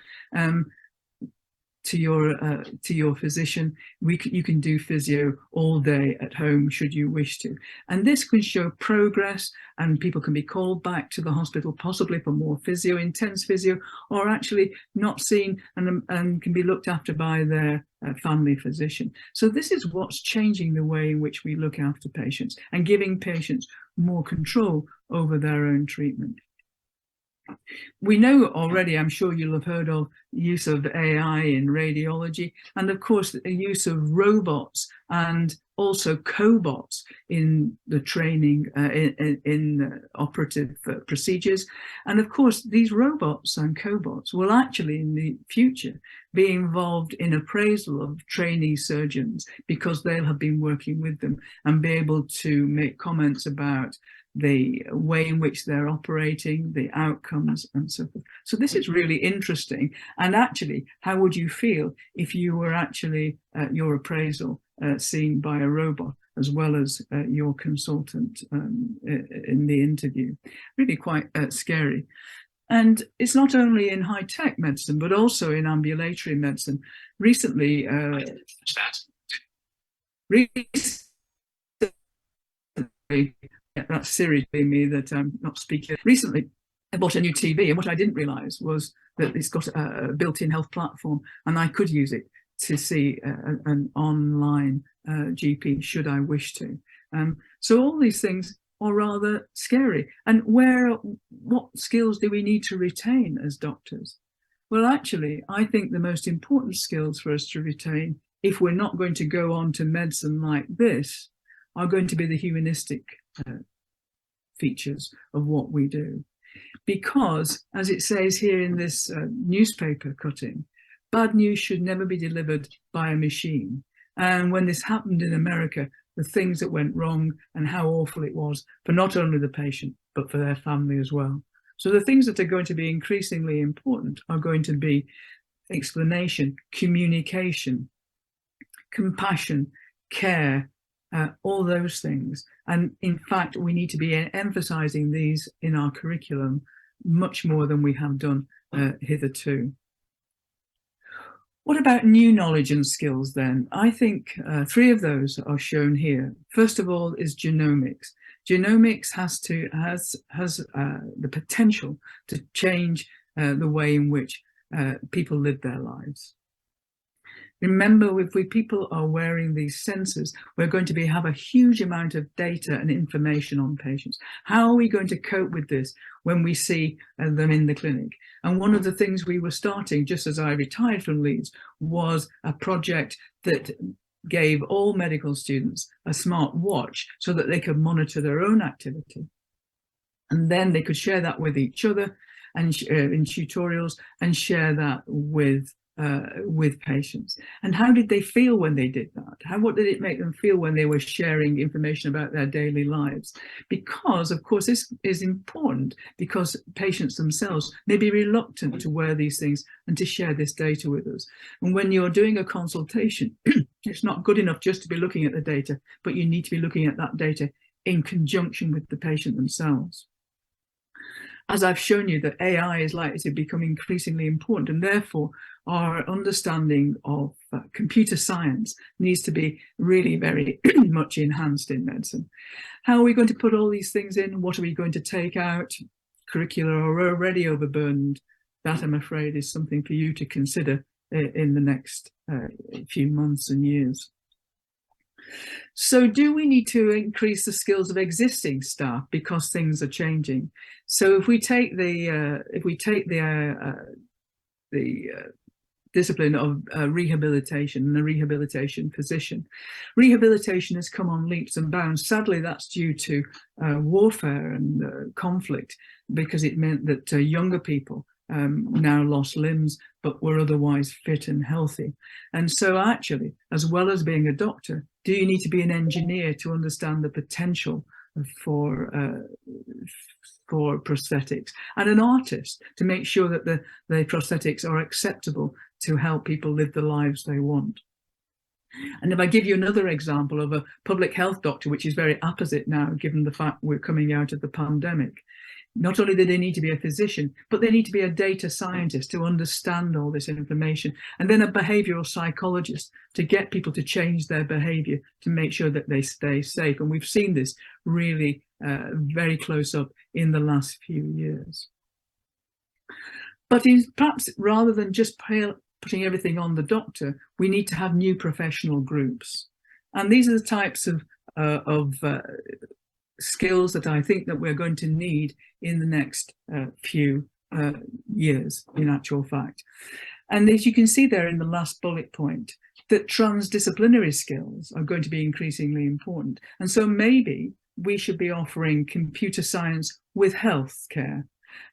[SPEAKER 2] to your physician. You can do physio all day at home should you wish to, and this can show progress, and people can be called back to the hospital possibly for more physio, intense physio, or actually not seen and can be looked after by their family physician. So this is what's changing the way in which we look after patients and giving patients more control over their own treatment. We know already, I'm sure you'll have heard of use of AI in radiology, and of course the use of robots and also cobots in the training in operative procedures. And of course these robots and cobots will actually in the future be involved in appraisal of trainee surgeons, because they'll have been working with them and be able to make comments about the way in which they're operating, the outcomes, and so forth. So this is really interesting. And actually, how would you feel if you were actually your appraisal seen by a robot as well as your consultant in the interview? Really quite scary. And it's not only in high-tech medicine, but also in ambulatory medicine. Recently, that's seriously me that I'm not speaking. Recently, I bought a new TV, and what I didn't realise was that it's got a built-in health platform, and I could use it to see an online GP should I wish to. So all these things are rather scary. And what skills do we need to retain as doctors? Well, actually, I think the most important skills for us to retain, if we're not going to go on to medicine like this, are going to be the humanistic features of what we do. Because, as it says here in this newspaper cutting, bad news should never be delivered by a machine. And when this happened in America, the things that went wrong and how awful it was for not only the patient, but for their family as well. So the things that are going to be increasingly important are going to be explanation, communication, compassion, care, all those things. And in fact, we need to be emphasizing these in our curriculum much more than we have done hitherto. What about new knowledge and skills then? I think 3 of those are shown here. First of all is genomics. Genomics has the potential to change the way in which people live their lives. Remember, if people are wearing these sensors, we're going to have a huge amount of data and information on patients. How are we going to cope with this when we see them in the clinic? And one of the things we were starting, just as I retired from Leeds, was a project that gave all medical students a smart watch so that they could monitor their own activity. And then they could share that with each other and in tutorials and share that with patients. And how did they feel when they did that? What did it make them feel when they were sharing information about their daily lives? Because, of course, this is important, because patients themselves may be reluctant to wear these things and to share this data with us. And when you're doing a consultation, it's not good enough just to be looking at the data, but you need to be looking at that data in conjunction with the patient themselves. As I've shown you, that AI is likely to become increasingly important, and therefore our understanding of computer science needs to be really very much enhanced in medicine. How are we going to put all these things in? What are we going to take out? Curricula are already overburdened. That, I'm afraid, is something for you to consider in the next few months and years. So do we need to increase the skills of existing staff because things are changing? So if we take the discipline of rehabilitation and the rehabilitation physician, rehabilitation has come on leaps and bounds. Sadly, that's due to warfare and conflict, because it meant that younger people now lost limbs but were otherwise fit and healthy. And so actually, as well as being a doctor, do you need to be an engineer to understand the potential for prosthetics, and an artist to make sure that the prosthetics are acceptable to help people live the lives they want? And if I give you another example of a public health doctor, which is very opposite now, given the fact we're coming out of the pandemic, not only do they need to be a physician, but they need to be a data scientist to understand all this information, and then a behavioral psychologist to get people to change their behavior to make sure that they stay safe. And we've seen this really very close up in the last few years. But perhaps rather than just putting everything on the doctor, we need to have new professional groups. And these are the types of skills that I think that we're going to need in the next few years, in actual fact. And as you can see there in the last bullet point, that transdisciplinary skills are going to be increasingly important. And so maybe we should be offering computer science with healthcare,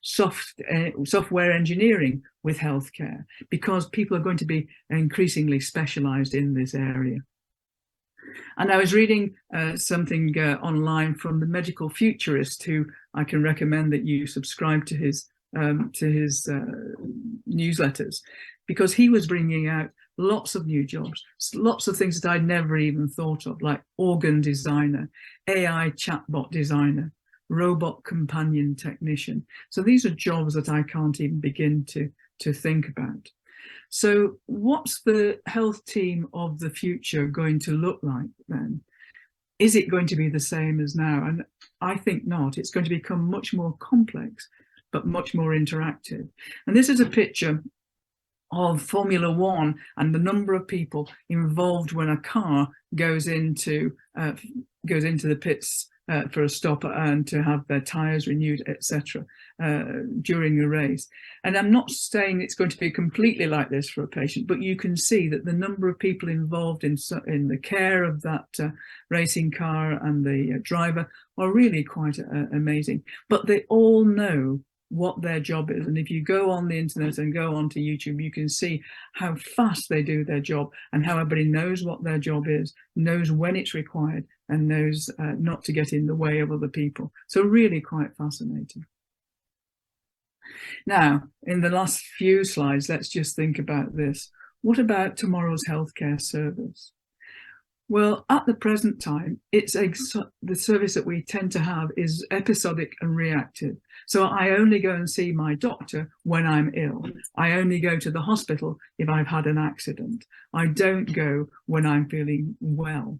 [SPEAKER 2] software engineering with healthcare, because people are going to be increasingly specialized in this area. And I was reading something online from the medical futurist, who I can recommend that you subscribe to his newsletters, because he was bringing out lots of new jobs, lots of things that I'd never even thought of, like organ designer, AI chatbot designer, robot companion technician. So these are jobs that I can't even begin to think about. So what's the health team of the future going to look like then? Is it going to be the same as now? And I think not. It's going to become much more complex, but much more interactive. And this is a picture of Formula One and the number of people involved when a car goes into the pits for a stop and to have their tires renewed, etc., during a race. And I'm not saying it's going to be completely like this for a patient, but you can see that the number of people involved in the care of that racing car and the driver are really quite amazing. But they all know what their job is. And if you go on the internet and go onto YouTube, you can see how fast they do their job and how everybody knows what their job is, knows when it's required, and knows not to get in the way of other people. So really quite fascinating. Now, in the last few slides, let's just think about this. What about tomorrow's healthcare service? Well, at the present time, the service that we tend to have is episodic and reactive. So I only go and see my doctor when I'm ill. I only go to the hospital if I've had an accident. I don't go when I'm feeling well.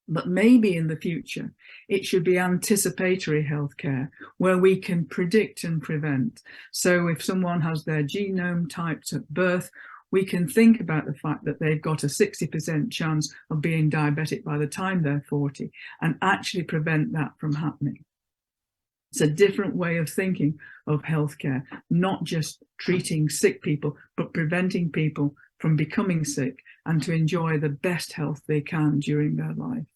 [SPEAKER 2] But maybe in the future, it should be anticipatory healthcare, where we can predict and prevent. So if someone has their genome typed at birth, we can think about the fact that they've got a 60% chance of being diabetic by the time they're 40 and actually prevent that from happening. It's a different way of thinking of healthcare, not just treating sick people, but preventing people from becoming sick and to enjoy the best health they can during their life.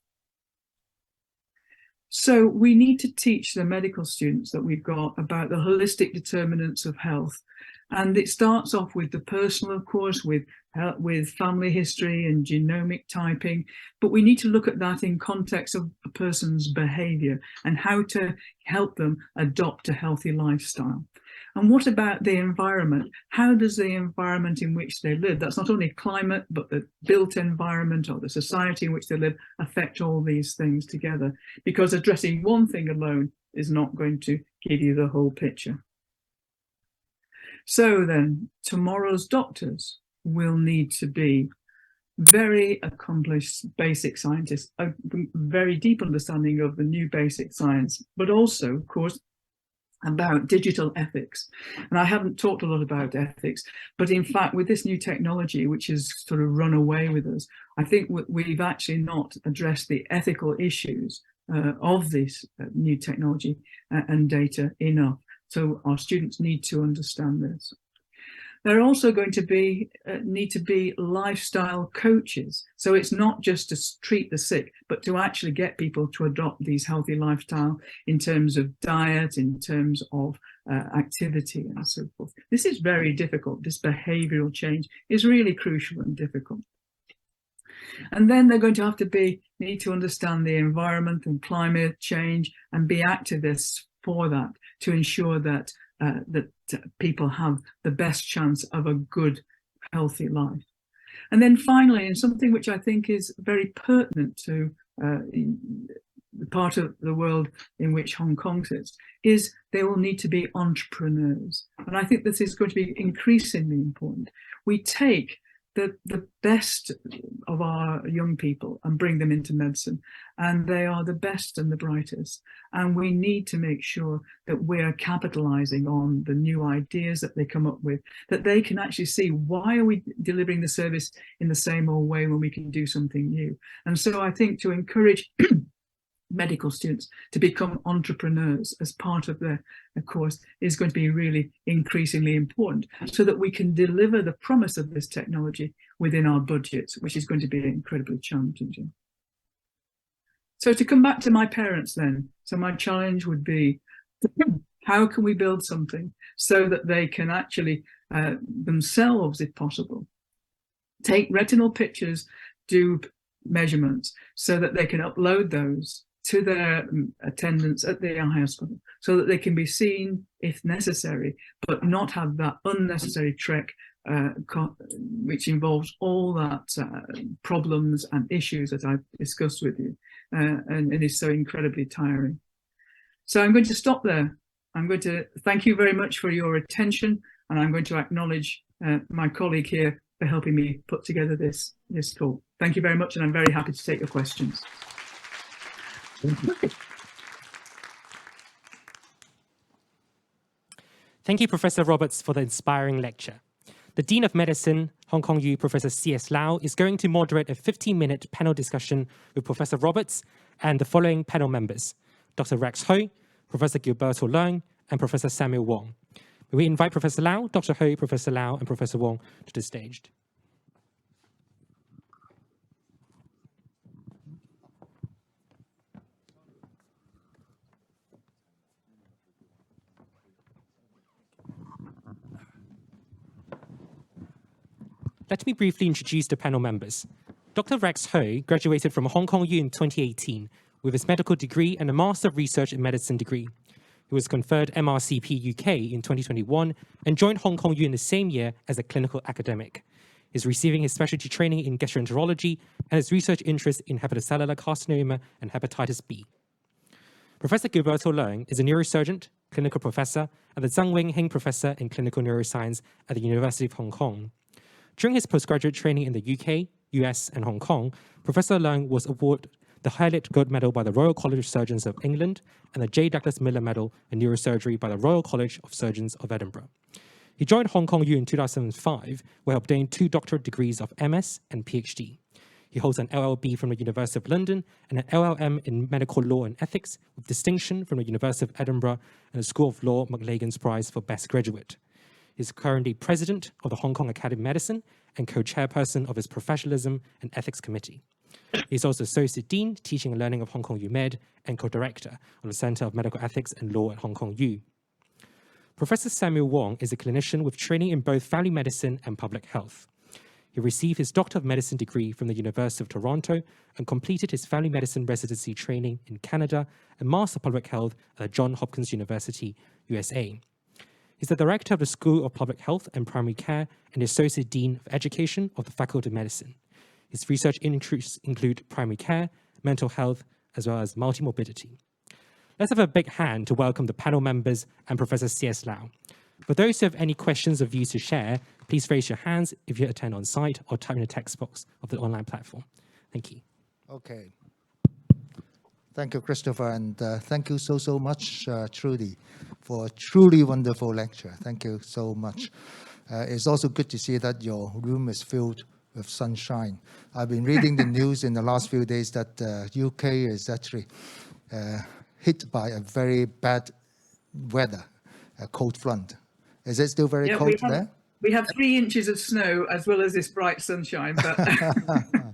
[SPEAKER 2] So we need to teach the medical students that we've got about the holistic determinants of health. And it starts off with the personal, of course, with family history and genomic typing. But we need to look at that in context of a person's behavior and how to help them adopt a healthy lifestyle. And what about the environment? How does the environment in which they live, that's not only climate, but the built environment or the society in which they live, affect all these things together? Because addressing one thing alone is not going to give you the whole picture. So then, tomorrow's doctors will need to be very accomplished basic scientists, a very deep understanding of the new basic science, but also, of course, about digital ethics. And I haven't talked a lot about ethics, but in fact, with this new technology, which has sort of run away with us, I think we've actually not addressed the ethical issues of this new technology and data enough. So our students need to understand this. They're also going to need to be lifestyle coaches. So it's not just to treat the sick, but to actually get people to adopt these healthy lifestyle in terms of diet, in terms of activity and so forth. This is very difficult. This behavioral change is really crucial and difficult. And then they're going to have to need to understand the environment and climate change and be activists for that, to ensure that that people have the best chance of a good, healthy life. And then finally, and something which I think is very pertinent to the part of the world in which Hong Kong sits, is they will need to be entrepreneurs. And I think this is going to be increasingly important. We take the best of our young people and bring them into medicine, and they are the best and the brightest. And we need to make sure that we're capitalizing on the new ideas that they come up with, that they can actually see, why are we delivering the service in the same old way when we can do something new? And so I think to encourage medical students to become entrepreneurs as part of their course is going to be really increasingly important, so that we can deliver the promise of this technology within our budgets, which is going to be incredibly challenging. So to come back to my parents then, so my challenge would be, how can we build something so that they can actually themselves, if possible, take retinal pictures, do measurements, so that they can upload those to their attendants at the eye hospital, so that they can be seen if necessary, but not have that unnecessary trek, which involves all that problems and issues that I've discussed with you, and it is so incredibly tiring. So I'm going to stop there. I'm going to thank you very much for your attention, and I'm going to acknowledge my colleague here for helping me put together this talk. Thank you very much, and I'm very happy to take your questions.
[SPEAKER 1] Thank you, Professor Roberts, for the inspiring lecture. The Dean of Medicine, Hong Kong U, Professor C.S. Lau, is going to moderate a 15-minute panel discussion with Professor Roberts and the following panel members: Dr. Rex Ho, Professor Gilberto Leung, and Professor Samuel Wong. We invite Professor Lau, Dr. Ho, Professor Lau, and Professor Wong to the stage. Let me briefly introduce the panel members. Dr. Rex Ho graduated from Hong Kong U in 2018 with his medical degree and a Master of Research in Medicine degree. He was conferred MRCP UK in 2021 and joined Hong Kong U in the same year as a clinical academic. He's receiving his specialty training in gastroenterology and his research interest in hepatocellular carcinoma and hepatitis B. Professor Gilberto Leung is a neurosurgeon, clinical professor, and the Zhang Wing Heng Professor in Clinical Neuroscience at the University of Hong Kong. During his postgraduate training in the UK, US, and Hong Kong, Professor Leung was awarded the Hewlett Gold Medal by the Royal College of Surgeons of England and the J. Douglas Miller Medal in Neurosurgery by the Royal College of Surgeons of Edinburgh. He joined Hong Kong U in 2005, where he obtained 2 doctorate degrees of MS and PhD. He holds an LLB from the University of London and an LLM in Medical Law and Ethics with distinction from the University of Edinburgh and the School of Law McLagan's Prize for Best Graduate. He is currently president of the Hong Kong Academy of Medicine and co-chairperson of its Professionalism and Ethics Committee. He is also Associate Dean, Teaching and Learning of Hong Kong UMed, and co-director of the Centre of Medical Ethics and Law at Hong Kong U. Professor Samuel Wong is a clinician with training in both family medicine and public health. He received his Doctor of Medicine degree from the University of Toronto and completed his family medicine residency training in Canada and Master of Public Health at Johns Hopkins University, USA. He's the director of the School of Public Health and Primary Care and the Associate Dean of Education of the Faculty of Medicine. His research interests include primary care, mental health, as well as multimorbidity. Let's have a big hand to welcome the panel members and Professor C.S. Lau. For those who have any questions or views to share, please raise your hands if you attend on site or type in the text box of the online platform. Thank you.
[SPEAKER 3] Okay. Thank you, Christopher, and thank you so much, Trudie, for a truly wonderful lecture. Thank you so much. It's also good to see that your room is filled with sunshine. I've been reading the news in the last few days that UK is actually hit by a very bad weather, a cold front. Is it still very cold there?
[SPEAKER 2] We have 3 inches of snow as well as this bright sunshine, but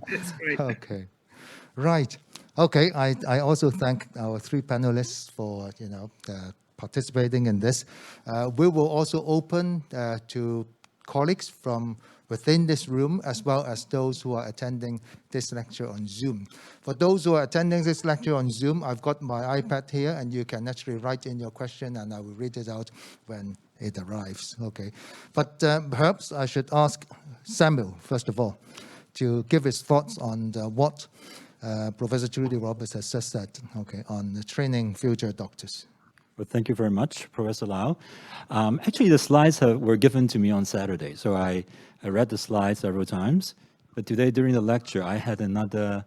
[SPEAKER 2] it's great.
[SPEAKER 3] Okay, right. Okay, I also thank our 3 panelists for participating in this. We will also open to colleagues from within this room, as well as those who are attending this lecture on Zoom. For those who are attending this lecture on Zoom, I've got my iPad here, and you can actually write in your question, and I will read it out when it arrives. Okay, but perhaps I should ask Samuel, first of all, to give his thoughts on what Professor Trudie Roberts has just said, okay, on the training future doctors.
[SPEAKER 4] Well, thank you very much, Professor Lau. Actually, the slides were given to me on Saturday, so I read the slides several times. But today, during the lecture, I had another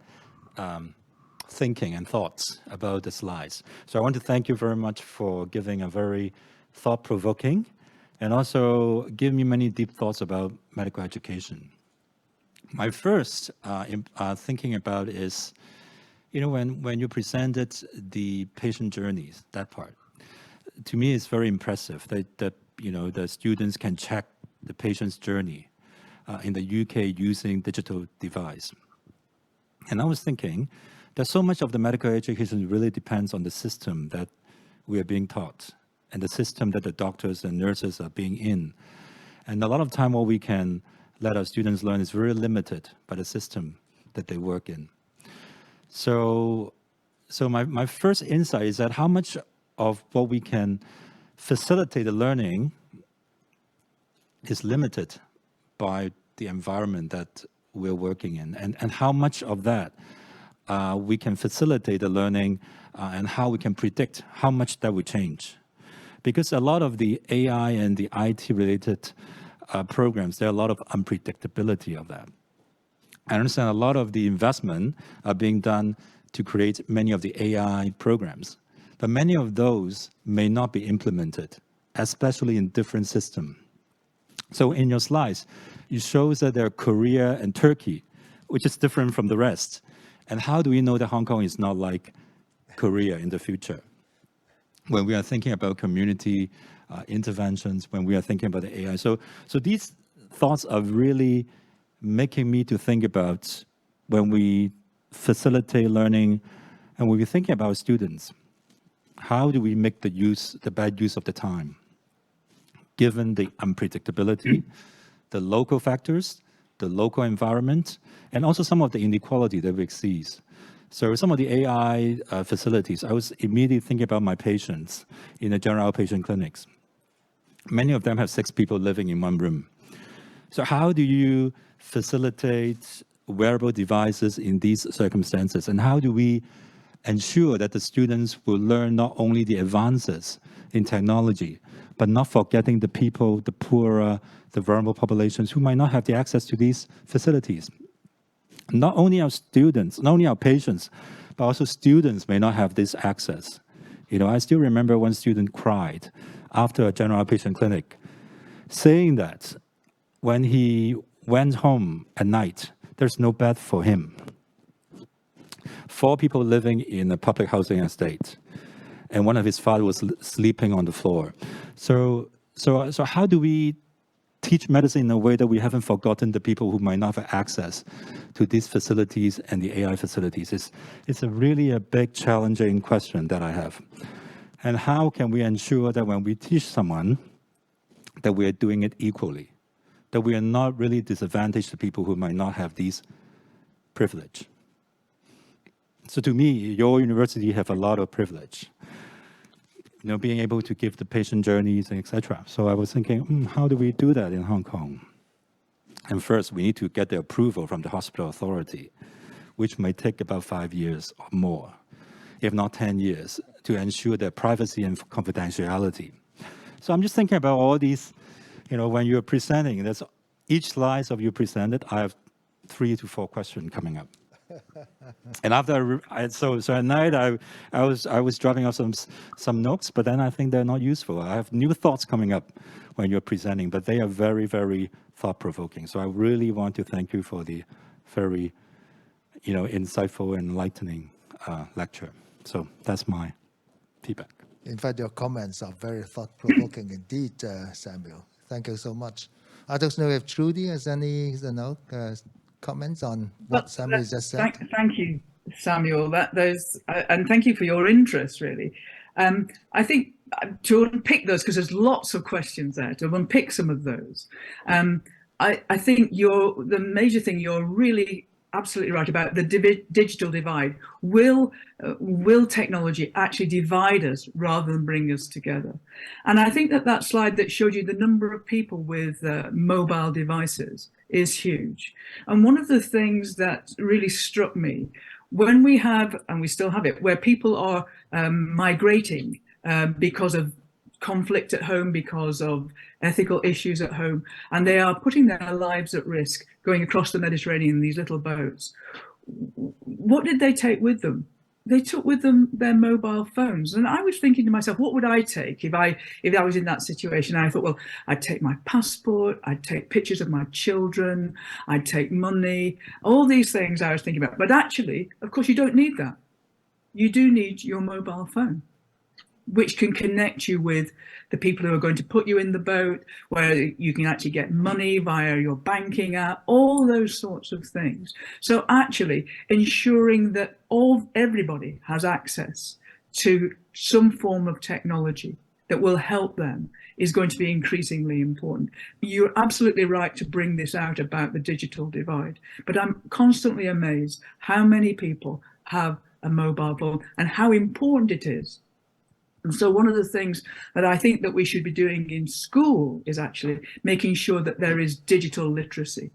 [SPEAKER 4] thinking and thoughts about the slides. So I want to thank you very much for giving a very thought-provoking and also give me many deep thoughts about medical education. My first thinking about is, when you presented the patient journeys, that part, to me it's very impressive that the students can check the patient's journey in the UK using digital device. And I was thinking that so much of the medical education really depends on the system that we are being taught and the system that the doctors and nurses are being in. And a lot of time what we can let our students learn is very limited by the system that they work in. So my first insight is that how much of what we can facilitate the learning is limited by the environment that we're working in, and how much of that we can facilitate the learning and how we can predict how much that will change. Because a lot of the AI and the IT related programs, there are a lot of unpredictability of that. I understand a lot of the investment are being done to create many of the AI programs, but many of those may not be implemented, especially in different systems. So in your slides, you show that there are Korea and Turkey, which is different from the rest. And how do we know that Hong Kong is not like Korea in the future? When we are thinking about community interventions, when we are thinking about the AI. So these thoughts are really making me to think about when we facilitate learning and when we're thinking about students, how do we make the bad use of the time, given the unpredictability, the local factors, the local environment, and also some of the inequality that we see. So some of the AI facilities, I was immediately thinking about my patients in the general outpatient clinics. Many of them have 6 people living in one room. So how do you facilitate wearable devices in these circumstances? And how do we ensure that the students will learn not only the advances in technology, but not forgetting the people, the poorer, the vulnerable populations who might not have the access to these facilities? Not only our students, not only our patients, but also students may not have this access. I still remember one student cried after a general outpatient clinic, saying that when he went home at night, there's no bed for him. 4 people living in a public housing estate, and one of his father was sleeping on the floor. So how do we teach medicine in a way that we haven't forgotten the people who might not have access to these facilities and the AI facilities? It's really a big challenging question that I have. And how can we ensure that when we teach someone that we are doing it equally, that we are not really disadvantaged to people who might not have these privilege? So to me, your university have a lot of privilege, being able to give the patient journeys, etc. So I was thinking, how do we do that in Hong Kong? And first, we need to get the approval from the hospital authority, which may take about 5 years or more, if not 10 years, to ensure their privacy and confidentiality. So I'm just thinking about all these, when you're presenting, that's each slide of you presented, I have 3 to 4 questions coming up. And after so at night I was dropping off some notes, but then I think they're not useful. I have new thoughts coming up when you're presenting, but they are very, very thought-provoking. So I really want to thank you for the very, insightful and enlightening lecture. So that's my feedback.
[SPEAKER 3] In fact, your comments are very thought-provoking indeed, Samuel. Thank you so much. I don't know if Trudie has any, comments on what Samuel just said.
[SPEAKER 2] Thank you, Samuel. And thank you for your interest, really. I think to unpick those, because there's lots of questions there, to unpick some of those. I think the major thing you're really absolutely right about, the digital divide. Will technology actually divide us rather than bring us together? And I think that slide that showed you the number of people with mobile devices is huge. And one of the things that really struck me, when we have, and we still have it, where people are migrating because of conflict at home, because of ethical issues at home, and they are putting their lives at risk going across the Mediterranean in these little boats. What did they take with them? They took with them their mobile phones. And I was thinking to myself, what would I take if I was in that situation? And I thought, well, I'd take my passport, I'd take pictures of my children, I'd take money, all these things I was thinking about. But actually, of course, you don't need that. You do need your mobile phone, which can connect you with the people who are going to put you in the boat, where you can actually get money via your banking app, all those sorts of things. So actually ensuring that everybody has access to some form of technology that will help them is going to be increasingly important. You're absolutely right to bring this out about the digital divide, but I'm constantly amazed how many people have a mobile phone and how important it is. And so one of the things that I think that we should be doing in school is actually making sure that there is digital literacy.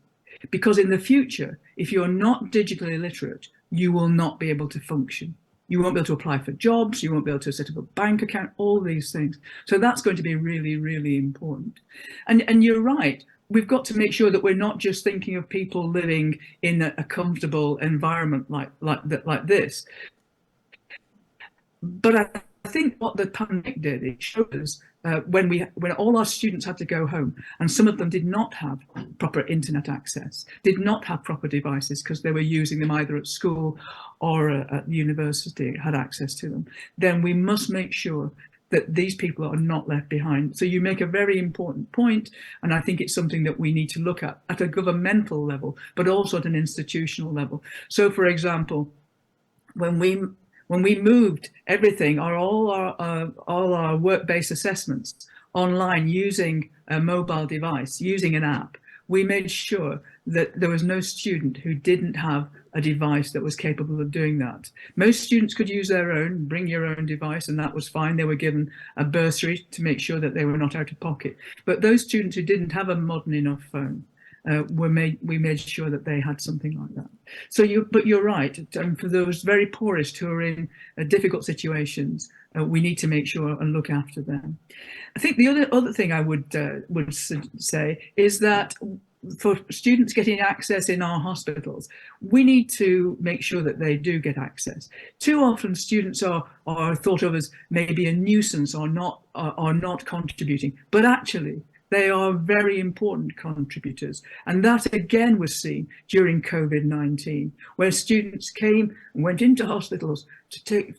[SPEAKER 2] Because in the future, if you're not digitally literate, you will not be able to function. You won't be able to apply for jobs, you won't be able to set up a bank account, all these things. So that's going to be really, really important. And you're right, we've got to make sure that we're not just thinking of people living in a comfortable environment like this. But I think what the pandemic did, it showed us when all our students had to go home, and some of them did not have proper internet access, did not have proper devices because they were using them either at school or at university, had access to them, then we must make sure that these people are not left behind. So you make a very important point, and I think it's something that we need to look at a governmental level, but also at an institutional level. So, for example, when we moved everything, all our work-based assessments online using a mobile device, using an app, we made sure that there was no student who didn't have a device that was capable of doing that. Most students could use their own, bring your own device, and that was fine. They were given a bursary to make sure that they were not out of pocket. But those students who didn't have a modern enough phone, we made sure that they had something like that. So but you're right. For those very poorest who are in difficult situations, we need to make sure and look after them. I think the other thing I would say is that for students getting access in our hospitals, we need to make sure that they do get access. Too often students are thought of as maybe a nuisance or not contributing, but actually they are very important contributors. And that again was seen during COVID-19, where students came and went into hospitals to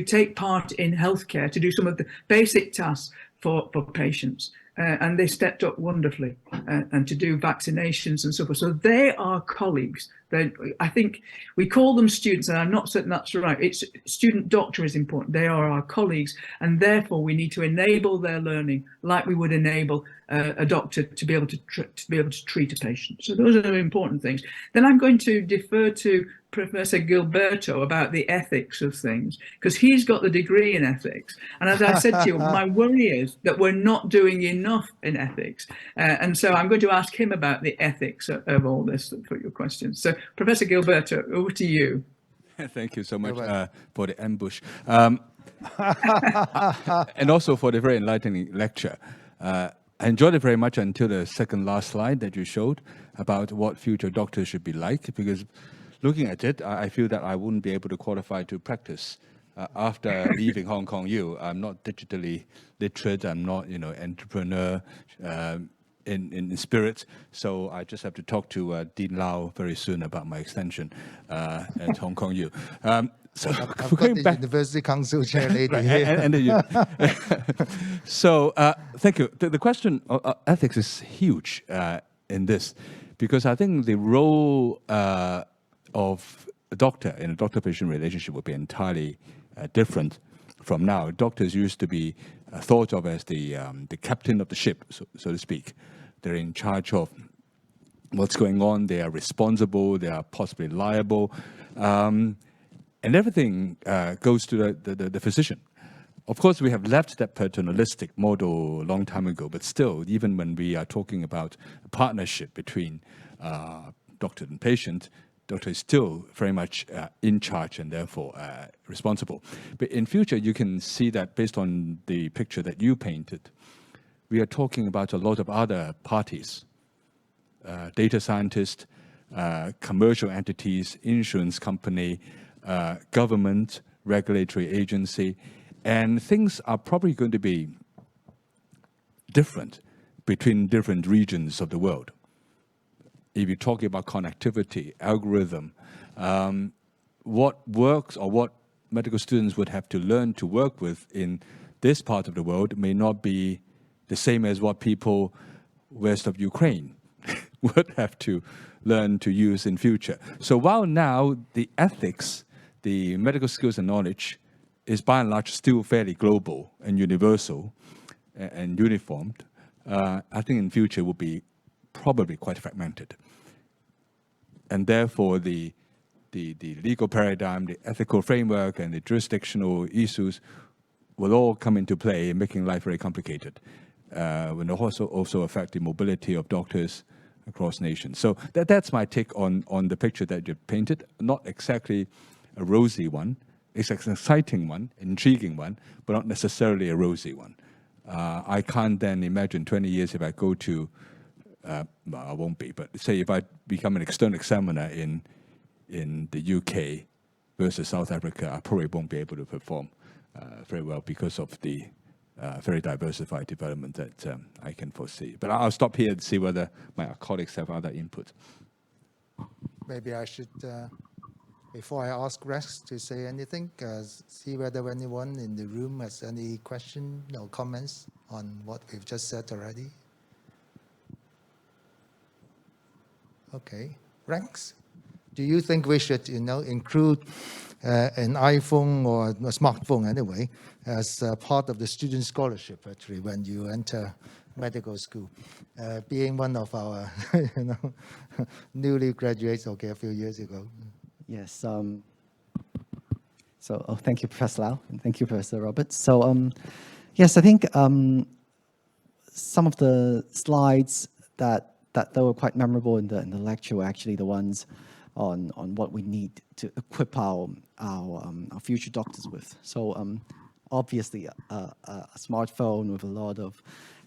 [SPEAKER 2] take part in healthcare, to do some of the basic tasks for patients. And they stepped up wonderfully and to do vaccinations and so forth. So they are colleagues. I think we call them students, and I'm not certain that's right. It's student doctor is important. They are our colleagues, and therefore we need to enable their learning like we would enable a doctor to be able to treat a patient. So those are important things. Then I'm going to defer to Professor Gilberto about the ethics of things, because he's got the degree in ethics. And as I said to you, my worry is that we're not doing enough in ethics. And so I'm going to ask him about the ethics of all this for your questions. So Professor Gilberto, over to you.
[SPEAKER 5] Thank you so much for the ambush. And also for the very enlightening lecture. I enjoyed it very much until the second last slide that you showed about what future doctors should be like, because looking at it, I feel that I wouldn't be able to qualify to practice after leaving Hong Kong U. I'm not digitally literate. I'm not, entrepreneur in spirit. So I just have to talk to Dean Lau very soon about my extension at Hong Kong U. So
[SPEAKER 3] I've got the University Council chair lady
[SPEAKER 5] here. So thank you. The question of ethics is huge in this, because I think the role of a doctor in a doctor-patient relationship would be entirely different from now. Doctors used to be thought of as the captain of the ship, so to speak. they're in charge of what's going on, they are responsible, they are possibly liable, and everything goes to the physician. Of course, we have left that paternalistic model a long time ago, but still, even when we are talking about a partnership between doctor and patient, doctor is still very much in charge and therefore responsible. But in future, you can see that based on the picture that you painted, we are talking about a lot of other parties, data scientists, commercial entities, insurance company, government, regulatory agency, and things are probably going to be different between different regions of the world. If you're talking about connectivity, algorithm, what works or what medical students would have to learn to work with in this part of the world may not be the same as what people west of Ukraine would have to learn to use in future. So while now the ethics, the medical skills and knowledge is by and large still fairly global and universal and uniformed, I think in future will be probably quite fragmented. And therefore the legal paradigm, the ethical framework, and the jurisdictional issues will all come into play, making life very complicated. Will also affect the mobility of doctors across nations. So that's my take on the picture that you painted. Not exactly a rosy one. It's an exciting one, intriguing one, but not necessarily a rosy one. I can't then imagine 20 years if I go to, well, I won't be, but say if I become an external examiner in the UK versus South Africa, I probably won't be able to perform very well because of the very diversified development that I can foresee. But I'll stop here and see whether my colleagues have other input.
[SPEAKER 3] Maybe I should, before I ask Rex to say anything, see whether anyone in the room has any question or comments on what we've just said already. Okay, Rex, do you think we should, include an iPhone or a smartphone anyway as part of the student scholarship actually when you enter medical school, being one of our newly graduates a few years ago?
[SPEAKER 6] Yes. Thank you, Professor Lau, and thank you, Professor Roberts. So, yes, I think some of the slides that were quite memorable in the lecture were actually the ones on what we need to equip our future doctors with. So, obviously, a smartphone with a lot of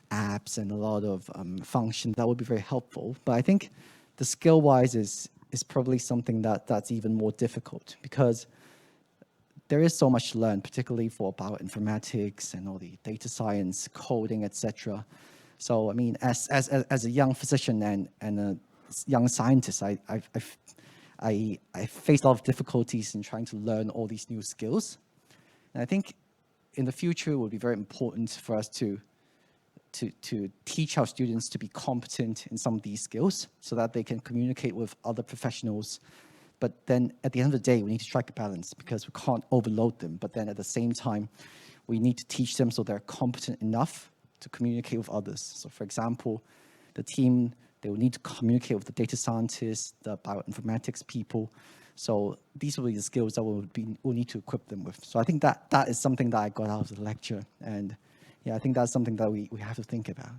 [SPEAKER 6] apps and a lot of functions that would be very helpful. But I think the skill-wise is probably something that's even more difficult because there is so much to learn, particularly for bioinformatics and all the data science, coding, etc. So, I mean, as a young physician and a young scientist, I faced a lot of difficulties in trying to learn all these new skills. And I think in the future, it would be very important for us to teach our students to be competent in some of these skills so that they can communicate with other professionals. But then at the end of the day, we need to strike a balance because we can't overload them. But then at the same time, we need to teach them so they're competent enough to communicate with others. So for example, the team, they will need to communicate with the data scientists, the bioinformatics people. So these will be the skills that we'll need to equip them with. So I think that is something that I got out of the lecture. And yeah, I think that's something that we have to think about.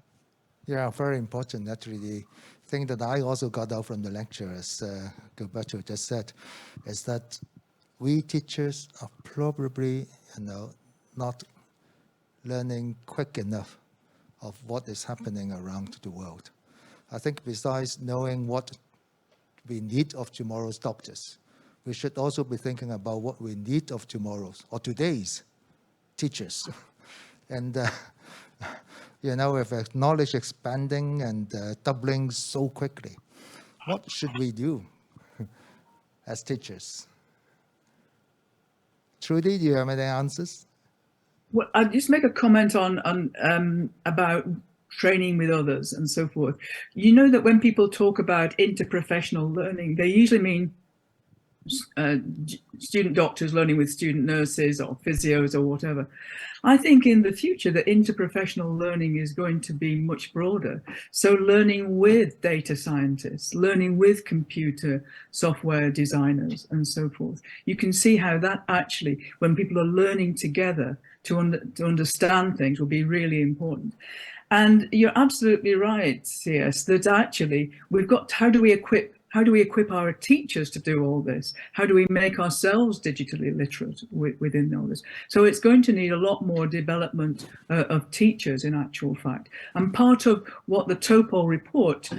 [SPEAKER 3] Yeah, very important. Actually, the thing that I also got out from the lecture, as Gilberto just said, is that we teachers are probably, not learning quick enough of what is happening around the world. I think besides knowing what we need of tomorrow's doctors, we should also be thinking about what we need of tomorrow's or today's teachers. And, with knowledge expanding and doubling so quickly, what should we do as teachers? Trudie, do you have any answers?
[SPEAKER 2] Well, I'll just make a comment on about training with others and so forth. You know that when people talk about interprofessional learning, they usually mean student doctors learning with student nurses or physios or whatever. I think in the future, the interprofessional learning is going to be much broader. So learning with data scientists, learning with computer software designers and so forth. You can see how that actually, when people are learning together to understand things, will be really important. And you're absolutely right, CS, that actually we've got, how do we equip our teachers to do all this? How do we make ourselves digitally literate within all this? So it's going to need a lot more development of teachers in actual fact. And part of what the Topol report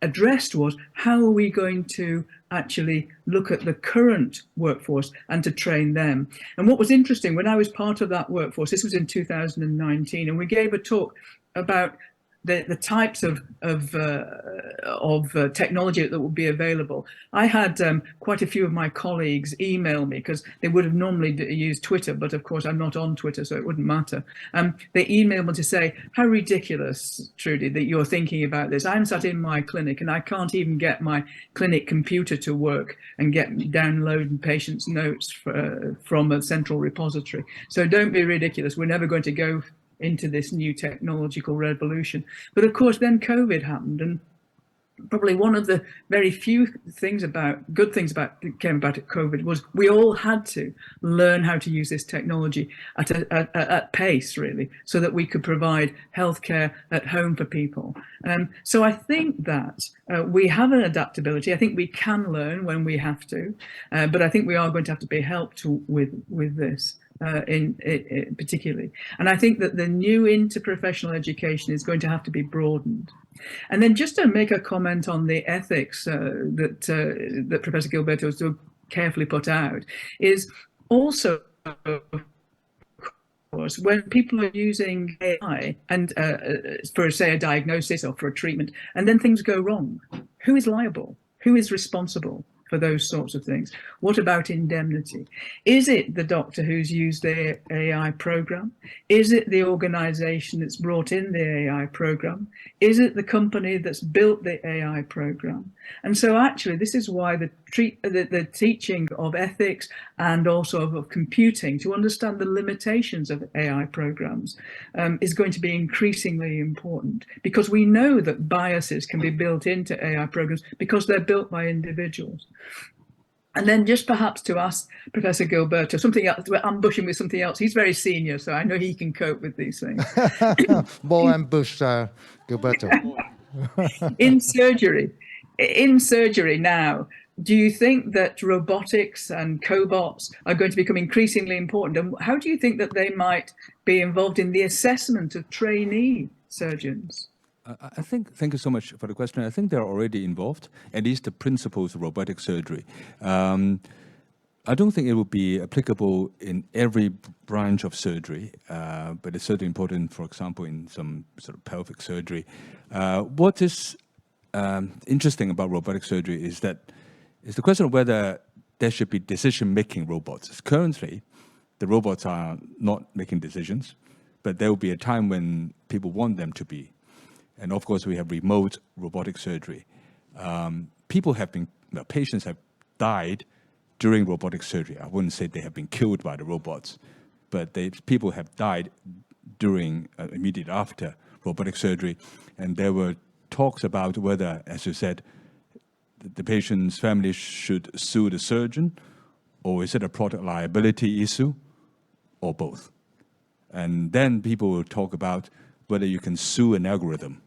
[SPEAKER 2] addressed was, how are we going to actually look at the current workforce and to train them? And what was interesting, when I was part of that workforce, this was in 2019, and we gave a talk about the types of technology that would be available. I had quite a few of my colleagues email me, because they would have normally used Twitter, but of course I'm not on Twitter, so it wouldn't matter. They emailed me to say, how ridiculous, Trudie, that you're thinking about this. I'm sat in my clinic and I can't even get my clinic computer to work and download patients' notes from a central repository. So don't be ridiculous. We're never going to go into this new technological revolution. But of course, then COVID happened, and probably one of the very few good things that came about COVID was we all had to learn how to use this technology at pace, really, so that we could provide healthcare at home for people. So I think that we have an adaptability. I think we can learn when we have to, but I think we are going to have to be helped with this. Particularly. And I think that the new interprofessional education is going to have to be broadened. And then just to make a comment on the ethics that Professor Gilberto has so carefully put out, is also, of course, when people are using AI and for, say, a diagnosis or for a treatment, and then things go wrong, who is liable? Who is responsible for those sorts of things? What about indemnity? Is it the doctor who's used the AI program? Is it the organization that's brought in the AI program? Is it the company that's built the AI program? And so actually, this is why the teaching of ethics and also of computing, to understand the limitations of AI programs, is going to be increasingly important, because we know that biases can be built into AI programs because they're built by individuals. And then just perhaps to ask Professor Gilberto something else, we're ambushing with something else. He's very senior, so I know he can cope with these things.
[SPEAKER 3] More ambush, Gilberto.
[SPEAKER 2] In surgery now, do you think that robotics and cobots are going to become increasingly important? And how do you think that they might be involved in the assessment of trainee surgeons?
[SPEAKER 5] I think, thank you so much for the question. I think they're already involved, at least the principles of robotic surgery. I don't think it will be applicable in every branch of surgery, but it's certainly important, for example, in some sort of pelvic surgery. What is interesting about robotic surgery is that it's the question of whether there should be decision-making robots. Currently, the robots are not making decisions, but there will be a time when people want them to be. And of course, we have remote robotic surgery. Patients have died during robotic surgery. I wouldn't say they have been killed by the robots, but people have died during, immediately after robotic surgery. And there were talks about whether, as you said, the patient's family should sue the surgeon, or is it a product liability issue, or both? And then people will talk about whether you can sue an algorithm.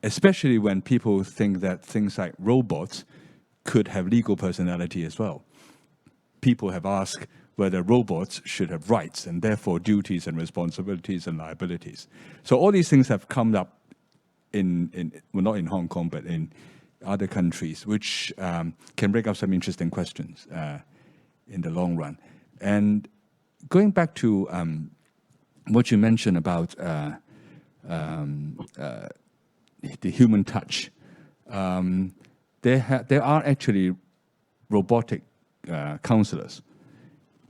[SPEAKER 5] Especially when people think that things like robots could have legal personality as well. People have asked whether robots should have rights and therefore duties and responsibilities and liabilities. So all these things have come up well, not in Hong Kong, but in other countries, which can bring up some interesting questions in the long run. And going back to what you mentioned about the human touch, there are actually robotic counselors.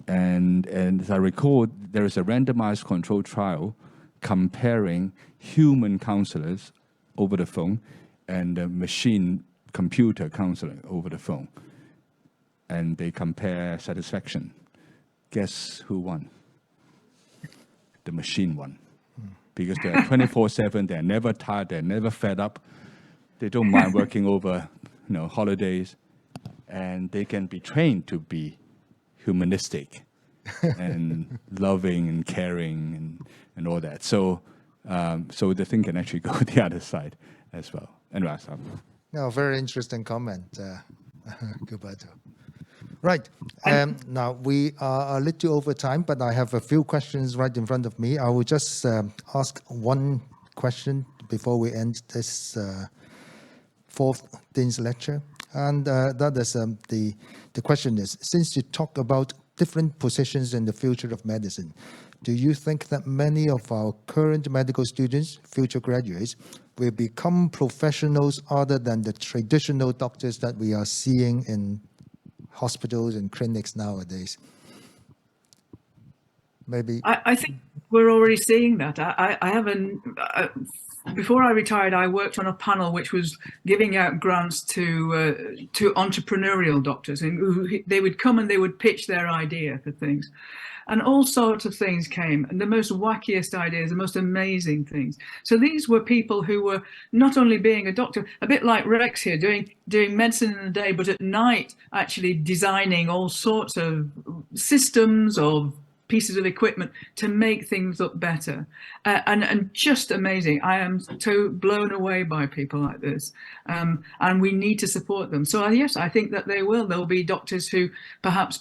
[SPEAKER 5] And as I recall, there is a randomized controlled trial comparing human counselors over the phone and machine computer counseling over the phone, and they compare satisfaction. Guess who won? The machine won. Because they're 24/7, they're never tired, they're never fed up. They don't mind working over, holidays, and they can be trained to be humanistic and loving and caring and all that. So, so the thing can actually go the other side as well. Anyway,
[SPEAKER 3] No, very interesting comment, Gilberto. Right. Now, we are a little over time, but I have a few questions right in front of me. I will just ask one question before we end this fourth Dean's lecture. And that is the question is, since you talk about different positions in the future of medicine, do you think that many of our current medical students, future graduates, will become professionals other than the traditional doctors that we are seeing in hospitals and clinics nowadays? Maybe.
[SPEAKER 2] I think we're already seeing that. I haven't. Before I retired, I worked on a panel which was giving out grants to entrepreneurial doctors, and they would come and they would pitch their idea for things. And all sorts of things came, and the most wackiest ideas, the most amazing things. So these were people who were not only being a doctor, a bit like Rex here, doing medicine in the day, but at night actually designing all sorts of systems or pieces of equipment to make things look better, and just amazing. I am so blown away by people like this, and we need to support them. So yes, I think that there'll be doctors who perhaps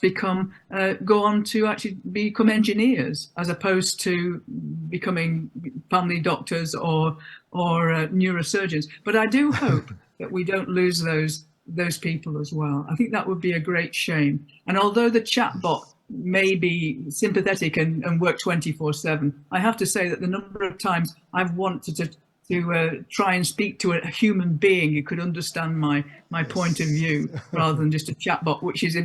[SPEAKER 2] go on to actually become engineers as opposed to becoming family doctors or neurosurgeons. But I do hope that we don't lose those people as well. I think that would be a great shame. And although the chatbot may be sympathetic and work 24/7, I have to say that the number of times I've wanted to try and speak to a human being who could understand my point of view rather than just a chatbot, which is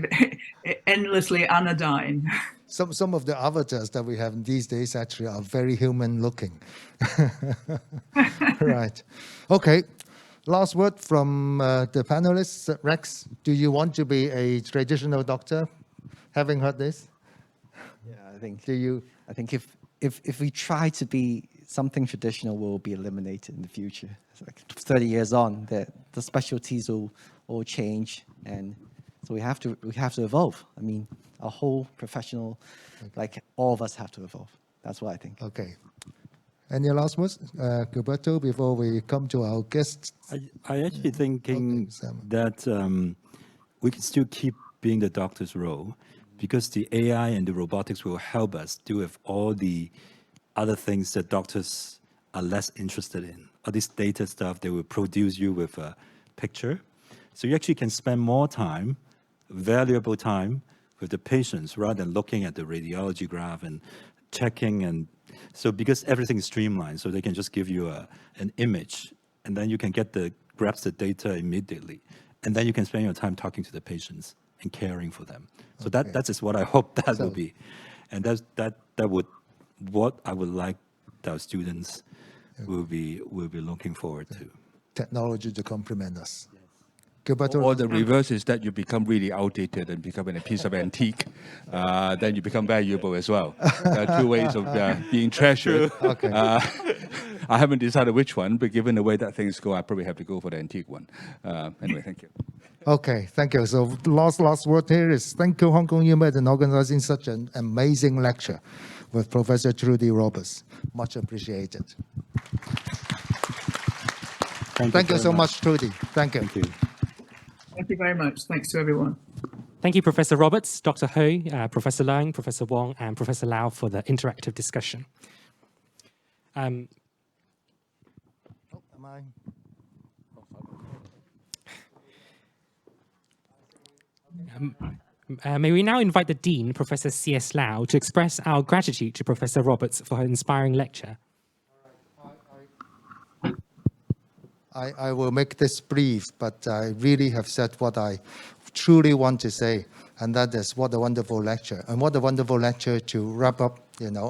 [SPEAKER 2] endlessly anodyne.
[SPEAKER 3] Some of the avatars that we have these days actually are very human looking. Right. Okay. Last word from the panelists. Rex, do you want to be a traditional doctor? Having heard this?
[SPEAKER 6] Yeah, I think.
[SPEAKER 3] Do you?
[SPEAKER 6] I think if we try to be something traditional, will be eliminated in the future. It's like 30 years on, the specialties will all change, and so we have to evolve. I mean, our whole professional, like all of us, have to evolve. That's what I think.
[SPEAKER 3] Okay. Any last words, Gilberto, before we come to our guests?
[SPEAKER 4] I actually thinking that we can still keep being the doctor's role, because the AI and the robotics will help us deal with all the other things that doctors are less interested in. All this data stuff, they will produce you with a picture. So you actually can spend more time, valuable time, with the patients rather than looking at the radiology graph and checking. And so because everything is streamlined, so they can just give you an image, and then you can grasp the data immediately. And then you can spend your time talking to the patients and caring for them. So that is what I hope that will be. And that would what I would like our students will be looking forward to.
[SPEAKER 3] Technology to complement us.
[SPEAKER 5] Or the reverse is that you become really outdated and become a piece of antique. Then you become valuable as well. There are two ways of being treasured.
[SPEAKER 3] Okay.
[SPEAKER 5] I haven't decided which one, but given the way that things go, I probably have to go for the antique one. Anyway, thank you.
[SPEAKER 3] Okay, thank you. So last word here is thank you, HKUMed, in organizing such an amazing lecture with Professor Trudie E Roberts. Much appreciated. Thank you so much, Trudie. Thank you.
[SPEAKER 4] Thank you.
[SPEAKER 2] Thank you very much. Thanks to everyone.
[SPEAKER 1] Thank you, Professor Roberts, Dr. Ho, Professor Leung, Professor Wong, and Professor Lau for the interactive discussion. May we now invite the Dean, Professor C.S. Lau, to express our gratitude to Professor Roberts for her inspiring lecture.
[SPEAKER 3] I will make this brief, but I really have said what I truly want to say, and that is what a wonderful lecture, and what a wonderful lecture to wrap up,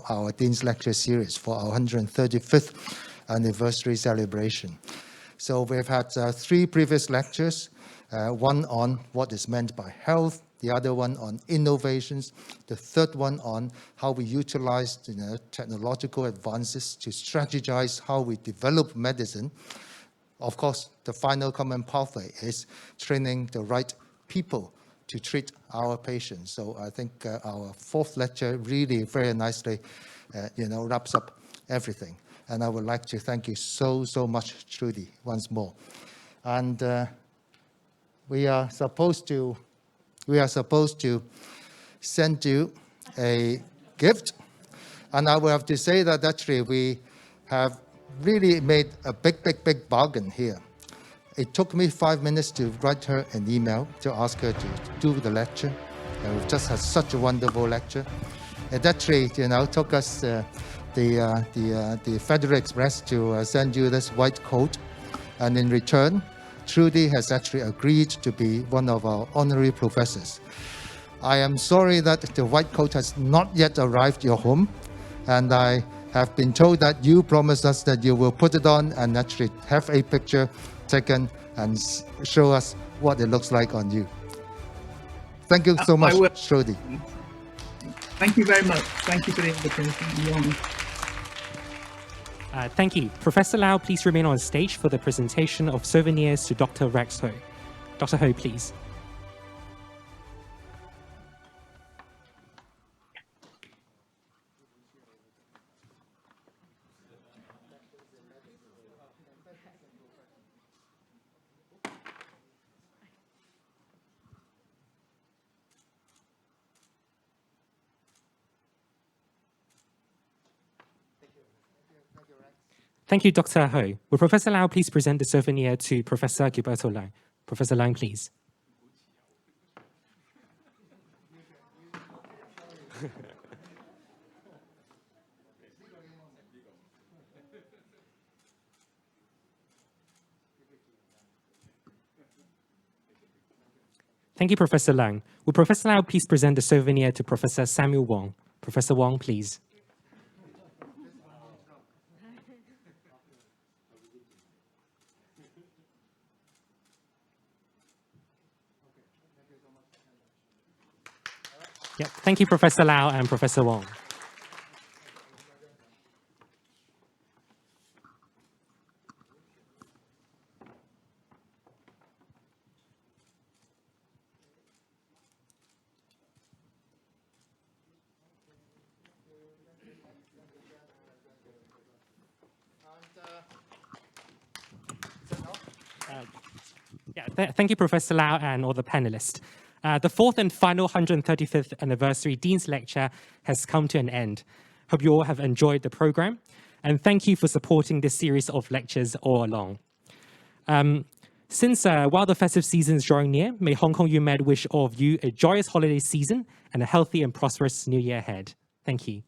[SPEAKER 3] our Dean's Lecture series for our 135th anniversary celebration. So we've had 3 previous lectures, one on what is meant by health, the other one on innovations, the third one on how we utilize technological advances to strategize how we develop medicine. Of course, the final common pathway is training the right people to treat our patients. So I think our 4th lecture really very nicely wraps up everything. And I would like to thank you so much, Trudie, once more. And we are supposed to send you a gift. And I will have to say that actually we have really made a big bargain here. It took me 5 minutes to write her an email to ask her to do the lecture. And we've just had such a wonderful lecture. It actually, took us the Federal Express to send you this white coat. And in return, Trudie has actually agreed to be one of our honorary professors. I am sorry that the white coat has not yet arrived your home. And I have been told that you promised us that you will put it on and actually have a picture taken and show us what it looks like on you. Thank you so much, Trudie.
[SPEAKER 2] Thank you very much. Thank you for the invitation.
[SPEAKER 1] Thank you. Professor Lau, please remain on stage for the presentation of souvenirs to Dr. Rex Ho. Dr. Ho, please. Thank you, Dr. Ho. Will Professor Lau please present the souvenir to Professor Gilberto Lang? Professor Lang, please. Thank you, Professor Lang. Will Professor Lau please present the souvenir to Professor Samuel Wong? Professor Wong, please. Yep. Thank you, Professor Lau and Professor Wong. Thank you, Professor Lau and all the panelists. The 4th and final 135th anniversary Dean's Lecture has come to an end. Hope you all have enjoyed the program, and thank you for supporting this series of lectures all along. While the festive season is drawing near, may Hong Kong UMed wish all of you a joyous holiday season and a healthy and prosperous new year ahead. Thank you.